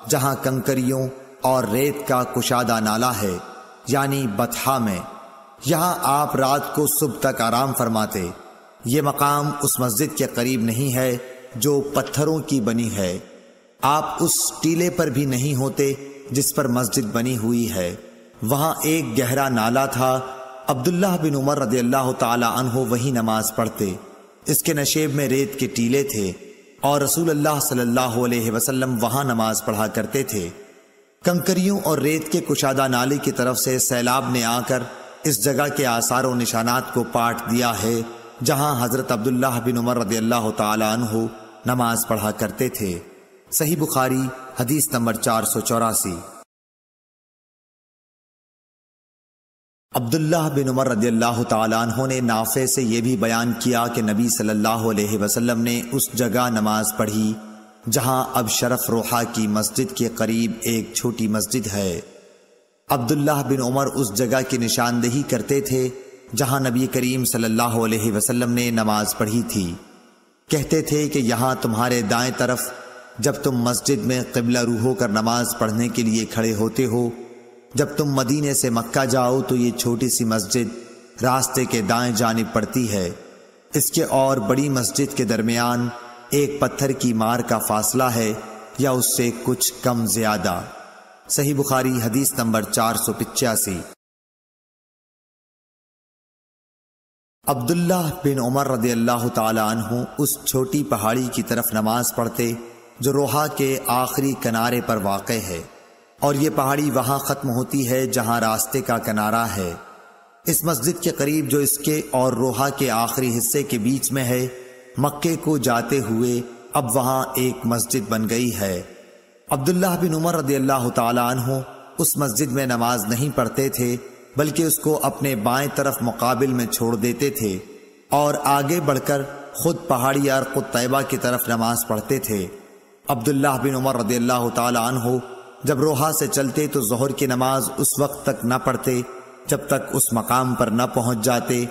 جہاں کنکریوں اور ریت کا کشادہ نالہ ہے، یعنی بطحا میں۔ یہاں آپ رات کو صبح تک آرام فرماتے۔ یہ مقام اس مسجد کے قریب نہیں ہے جو پتھروں کی بنی ہے، آپ اس ٹیلے پر بھی نہیں ہوتے جس پر مسجد بنی ہوئی ہے۔ وہاں ایک گہرا نالا تھا، عبداللہ بن عمر رضی اللہ تعالی عنہ وہی نماز پڑھتے۔ اس کے نشیب میں ریت کے ٹیلے تھے اور رسول اللہ صلی اللہ علیہ وسلم وہاں نماز پڑھا کرتے تھے۔ کنکریوں اور ریت کے کشادہ نالے کی طرف سے سیلاب نے آ کر اس جگہ کے آثار و نشانات کو پاٹ دیا ہے جہاں حضرت عبداللہ بن عمر رضی اللہ تعالی عنہ نماز پڑھا کرتے تھے۔ صحیح بخاری حدیث نمبر 484۔ عبداللہ بن عمر رضی اللہ تعالیٰ عنہ نے نافع سے یہ بھی بیان کیا کہ نبی صلی اللہ علیہ وسلم نے اس جگہ نماز پڑھی جہاں اب شرف روحا کی مسجد کے قریب ایک چھوٹی مسجد ہے۔ عبداللہ بن عمر اس جگہ کی نشاندہی کرتے تھے جہاں نبی کریم صلی اللہ علیہ وسلم نے نماز پڑھی تھی۔ کہتے تھے کہ یہاں تمہارے دائیں طرف جب تم مسجد میں قبلہ رو ہو کر نماز پڑھنے کے لیے کھڑے ہوتے ہو، جب تم مدینے سے مکہ جاؤ تو یہ چھوٹی سی مسجد راستے کے دائیں جانب پڑتی ہے۔ اس کے اور بڑی مسجد کے درمیان ایک پتھر کی مار کا فاصلہ ہے یا اس سے کچھ کم زیادہ۔ صحیح بخاری حدیث نمبر 485۔ عبداللہ بن عمر رضی اللہ تعالی عنہ اس چھوٹی پہاڑی کی طرف نماز پڑھتے جو روحا کے آخری کنارے پر واقع ہے، اور یہ پہاڑی وہاں ختم ہوتی ہے جہاں راستے کا کنارہ ہے۔ اس مسجد کے قریب جو اس کے اور روحا کے آخری حصے کے بیچ میں ہے، مکے کو جاتے ہوئے اب وہاں ایک مسجد بن گئی ہے۔ عبداللہ بن عمر رضی اللہ تعالی عنہ اس مسجد میں نماز نہیں پڑھتے تھے، بلکہ اس کو اپنے بائیں طرف مقابل میں چھوڑ دیتے تھے اور آگے بڑھ کر خود پہاڑی ارقد طیبہ کی طرف نماز پڑھتے تھے۔ عبداللہ بن عمر رضی اللہ تعالی عنہ جب روحا سے چلتے تو ظہر کی نماز اس وقت تک نہ پڑھتے جب تک اس مقام پر نہ پہنچ جاتے۔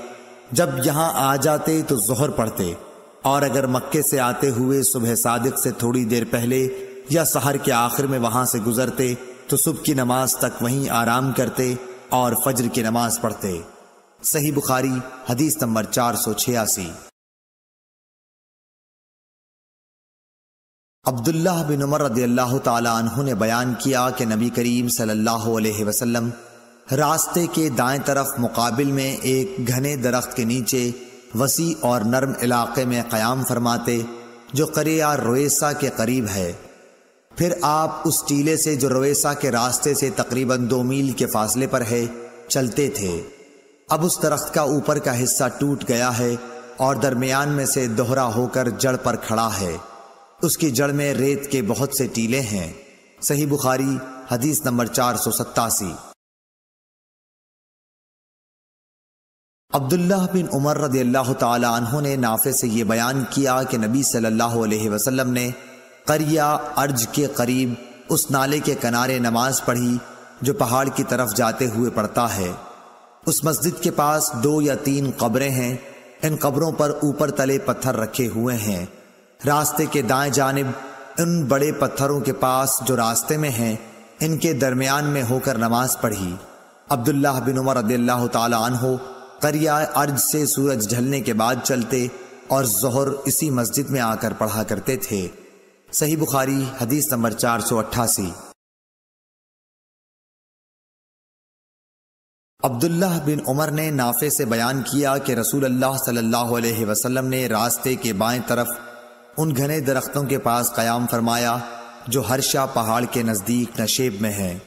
جب یہاں آ جاتے تو ظہر پڑھتے، اور اگر مکے سے آتے ہوئے صبح صادق سے تھوڑی دیر پہلے یا سحر کے آخر میں وہاں سے گزرتے تو صبح کی نماز تک وہیں آرام کرتے اور فجر کی نماز پڑھتے۔ صحیح بخاری حدیث نمبر 486۔ عبداللہ بن عمر رضی اللہ تعالی عنہ نے بیان کیا کہ نبی کریم صلی اللہ علیہ وسلم راستے کے دائیں طرف مقابل میں ایک گھنے درخت کے نیچے وسیع اور نرم علاقے میں قیام فرماتے جو قریہ رویسا کے قریب ہے۔ پھر آپ اس ٹیلے سے جو رویسا کے راستے سے تقریباً 2 میل کے فاصلے پر ہے چلتے تھے۔ اب اس درخت کا اوپر کا حصہ ٹوٹ گیا ہے اور درمیان میں سے دوہرا ہو کر جڑ پر کھڑا ہے۔ اس کی جڑ میں ریت کے بہت سے ٹیلے ہیں۔ صحیح بخاری حدیث نمبر 487۔ عبداللہ بن عمر رضی اللہ تعالی عنہ نے نافع سے یہ بیان کیا کہ نبی صلی اللہ علیہ وسلم نے قریہ ارج کے قریب اس نالے کے کنارے نماز پڑھی جو پہاڑ کی طرف جاتے ہوئے پڑتا ہے۔ اس مسجد کے پاس 2 یا 3 قبریں ہیں۔ ان قبروں پر اوپر تلے پتھر رکھے ہوئے ہیں۔ راستے کے دائیں جانب ان بڑے پتھروں کے پاس جو راستے میں ہیں ان کے درمیان میں ہو کر نماز پڑھی۔ عبداللہ بن عمر رضی اللہ تعالی عنہ قریہ ارج سے سورج ڈھلنے کے بعد چلتے اور ظہر اسی مسجد میں آ کر پڑھا کرتے تھے۔ صحیح بخاری حدیث نمبر 488۔ عبداللہ بن عمر نے نافع سے بیان کیا کہ رسول اللہ صلی اللہ علیہ وسلم نے راستے کے بائیں طرف ان گھنے درختوں کے پاس قیام فرمایا جو ہرشا پہاڑ کے نزدیک نشیب میں ہیں۔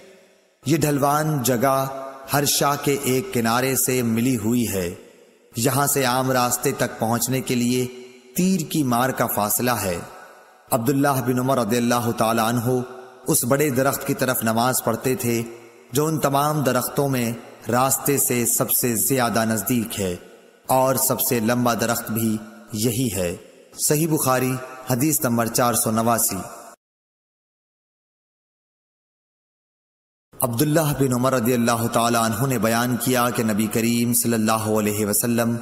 یہ ڈھلوان جگہ ہرشا کے ایک کنارے سے ملی ہوئی ہے۔ یہاں سے عام راستے تک پہنچنے کے لیے تیر کی مار کا فاصلہ ہے۔ عبداللہ بن عمر رضی اللہ تعالی عنہ اس بڑے درخت کی طرف نماز پڑھتے تھے جو ان تمام درختوں میں راستے سے سب سے زیادہ نزدیک ہے، اور سب سے لمبا درخت بھی یہی ہے۔ صحیح بخاری حدیث نمبر 489۔ عبداللہ بن عمر رضی اللہ تعالی عنہ نے بیان کیا کہ نبی کریم صلی اللہ علیہ وسلم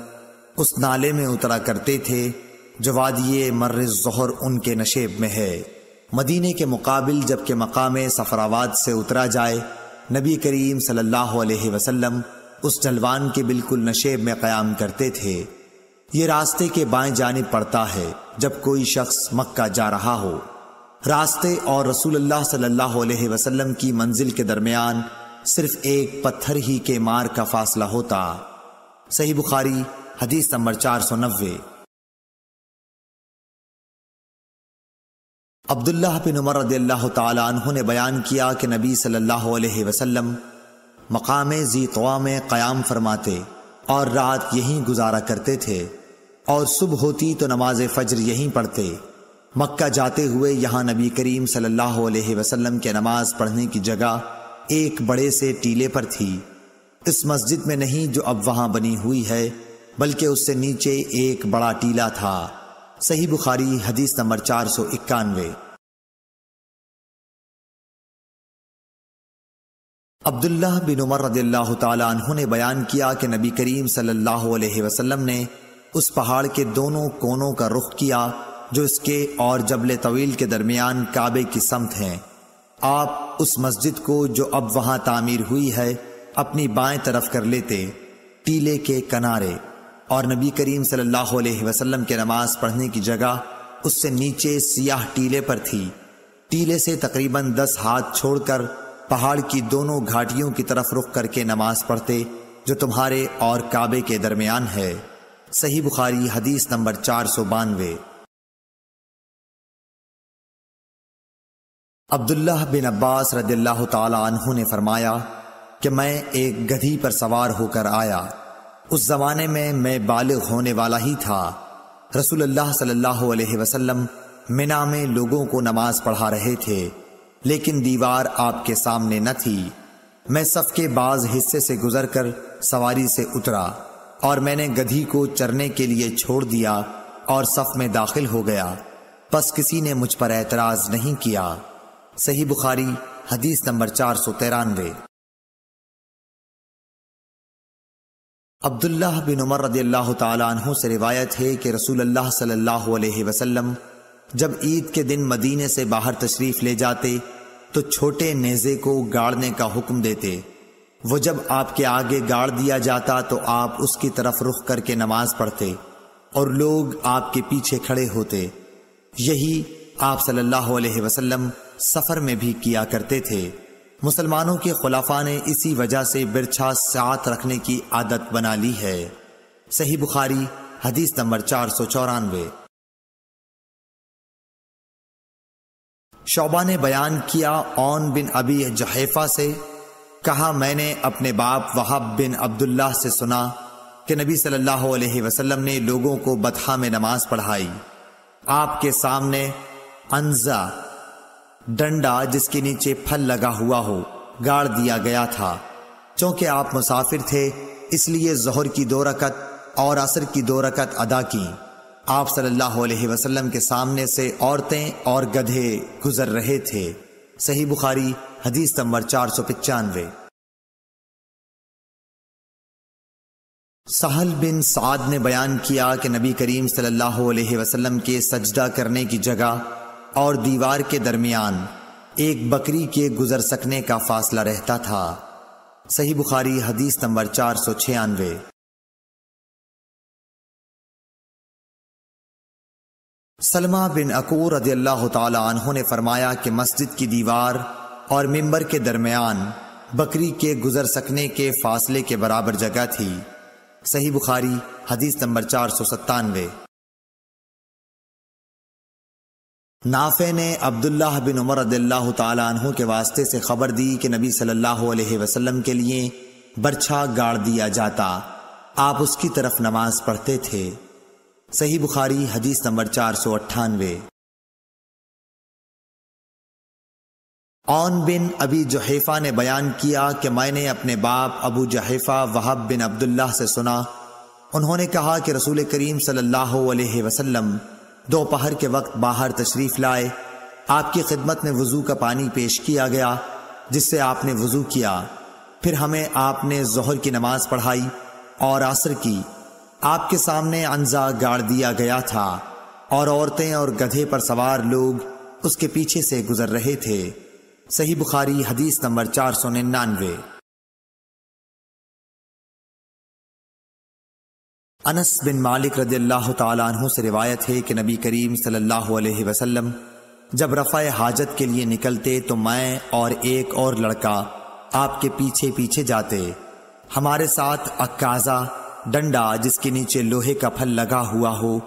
اس نالے میں اترا کرتے تھے جو وادی مر الظہر ان کے نشیب میں ہے۔ مدینے کے مقابل جبکہ مقام صفراواد سے اترا جائے، نبی کریم صلی اللہ علیہ وسلم اس ڈھلوان کے بالکل نشیب میں قیام کرتے تھے۔ یہ راستے کے بائیں جانب پڑتا ہے جب کوئی شخص مکہ جا رہا ہو۔ راستے اور رسول اللہ صلی اللہ علیہ وسلم کی منزل کے درمیان صرف ایک پتھر ہی کے مار کا فاصلہ ہوتا۔ صحیح بخاری حدیث نمبر 490۔ عبداللہ بن عمر رضی اللہ تعالی عنہ نے بیان کیا کہ نبی صلی اللہ علیہ وسلم مقام ذی طوا میں قیام فرماتے اور رات یہیں گزارا کرتے تھے، اور صبح ہوتی تو نماز فجر یہیں پڑھتے۔ مکہ جاتے ہوئے یہاں نبی کریم صلی اللہ علیہ وسلم کے نماز پڑھنے کی جگہ ایک بڑے سے ٹیلے پر تھی۔ اس مسجد میں نہیں جو اب وہاں بنی ہوئی ہے، بلکہ اس سے نیچے ایک بڑا ٹیلا تھا۔ صحیح بخاری حدیث نمبر 491۔ عبداللہ بن عمر رضی اللہ تعالی عنہ نے بیان کیا کہ نبی کریم صلی اللہ علیہ وسلم نے اس پہاڑ کے دونوں کونوں کا رخ کیا جو اس کے اور جبل طویل کے درمیان کعبے کی سمت ہیں۔ آپ اس مسجد کو جو اب وہاں تعمیر ہوئی ہے اپنی بائیں طرف کر لیتے، ٹیلے کے کنارے، اور نبی کریم صلی اللہ علیہ وسلم کے نماز پڑھنے کی جگہ اس سے نیچے سیاہ ٹیلے پر تھی۔ ٹیلے سے تقریباً 10 ہاتھ چھوڑ کر پہاڑ کی دونوں گھاٹیوں کی طرف رخ کر کے نماز پڑھتے جو تمہارے اور کعبے کے درمیان ہے۔ صحیح بخاری حدیث نمبر 492۔ عبداللہ بن عباس رضی اللہ تعالی عنہ نے فرمایا کہ میں ایک گدھی پر سوار ہو کر آیا۔ اس زمانے میں بالغ ہونے والا ہی تھا۔ رسول اللہ صلی اللہ علیہ وسلم منا میں لوگوں کو نماز پڑھا رہے تھے، لیکن دیوار آپ کے سامنے نہ تھی۔ میں صف کے بعض حصے سے گزر کر سواری سے اترا اور میں نے گدھی کو چرنے کے لیے چھوڑ دیا اور صف میں داخل ہو گیا، پس کسی نے مجھ پر اعتراض نہیں کیا۔ صحیح بخاری حدیث نمبر 493۔ عبداللہ بن عمر رضی اللہ تعالی عنہ سے روایت ہے کہ رسول اللہ صلی اللہ علیہ وسلم جب عید کے دن مدینے سے باہر تشریف لے جاتے تو چھوٹے نیزے کو گاڑنے کا حکم دیتے۔ وہ جب آپ کے آگے گاڑ دیا جاتا تو آپ اس کی طرف رخ کر کے نماز پڑھتے اور لوگ آپ کے پیچھے کھڑے ہوتے۔ یہی آپ صلی اللہ علیہ وسلم سفر میں بھی کیا کرتے تھے۔ مسلمانوں کے خلفاء نے اسی وجہ سے برچھا ساتھ رکھنے کی عادت بنا لی ہے۔ صحیح بخاری حدیث نمبر 494۔ شعبہ نے بیان کیا عون بن ابی جحیفہ سے، کہا میں نے اپنے باپ وہب بن عبداللہ سے سنا کہ نبی صلی اللہ علیہ وسلم نے لوگوں کو بطحا میں نماز پڑھائی۔ آپ کے سامنے انزا، ڈنڈا جس کے نیچے پھل لگا ہوا ہو، گاڑ دیا گیا تھا۔ چونکہ آپ مسافر تھے اس لیے ظہر کی 2 رکعت اور عصر کی 2 رکعت ادا کی۔ آپ صلی اللہ علیہ وسلم کے سامنے سے عورتیں اور گدھے گزر رہے تھے۔ صحیح بخاری حدیث نمبر 495۔ سہل بن سعد نے بیان کیا کہ نبی کریم صلی اللہ علیہ وسلم کے سجدہ کرنے کی جگہ اور دیوار کے درمیان ایک بکری کے گزر سکنے کا فاصلہ رہتا تھا۔ صحیح بخاری حدیث نمبر 496۔ سلمہ بن عقور رضی اللہ تعالی عنہ نے فرمایا کہ مسجد کی دیوار اور ممبر کے درمیان بکری کے گزر سکنے کے فاصلے کے برابر جگہ تھی۔ صحیح بخاری حدیث نمبر 497۔ نافع نے عبداللہ بن عمر رضی اللہ تعالی عنہ کے واسطے سے خبر دی کہ نبی صلی اللہ علیہ وسلم کے لیے برچھا گاڑ دیا جاتا، آپ اس کی طرف نماز پڑھتے تھے۔ صحیح بخاری حدیث نمبر 498۔ عون بن ابی جحیفہ نے بیان کیا کہ میں نے اپنے باپ ابو جحیفہ وہب بن عبداللہ سے سنا، انہوں نے کہا کہ رسول کریم صلی اللہ علیہ وسلم دوپہر کے وقت باہر تشریف لائے، آپ کی خدمت میں وضو کا پانی پیش کیا گیا جس سے آپ نے وضو کیا، پھر ہمیں آپ نے ظہر کی نماز پڑھائی اور عصر کی۔ آپ کے سامنے عنزہ گاڑ دیا گیا تھا اور عورتیں اور گدھے پر سوار لوگ اس کے پیچھے سے گزر رہے تھے۔ صحیح بخاری حدیث نمبر 499۔ انس بن مالک رضی اللہ تعالی عنہ سے روایت ہے کہ نبی کریم صلی اللہ علیہ وسلم جب رفع حاجت کے لیے نکلتے تو میں اور ایک اور لڑکا آپ کے پیچھے پیچھے جاتے۔ ہمارے ساتھ عکازہ، ڈنڈا جس کے نیچے لوہے کا پھل لگا ہوا ہو،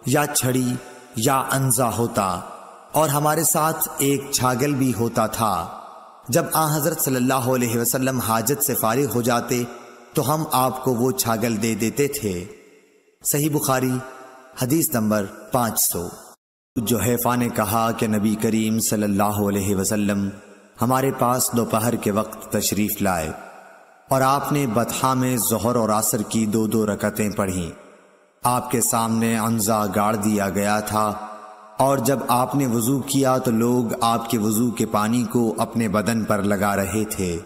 یا چھڑی یا عنزہ ہوتا، اور ہمارے ساتھ ایک چھاگل بھی ہوتا تھا۔ جب آن حضرت صلی اللہ علیہ وسلم حاجت سے فارغ ہو جاتے تو ہم آپ کو وہ چھاگل دے دیتے تھے۔ صحیح بخاری حدیث نمبر 500۔ جحیفہ نے کہا کہ نبی کریم صلی اللہ علیہ وسلم ہمارے پاس دوپہر کے وقت تشریف لائے، اور آپ نے بطحا میں ظہر اور عصر کی 2 رکعتیں پڑھیں۔ آپ کے سامنے عنزہ گاڑ دیا گیا تھا، اور جب آپ نے وضو کیا تو لوگ آپ کے وضو کے پانی کو اپنے بدن پر لگا رہے تھے۔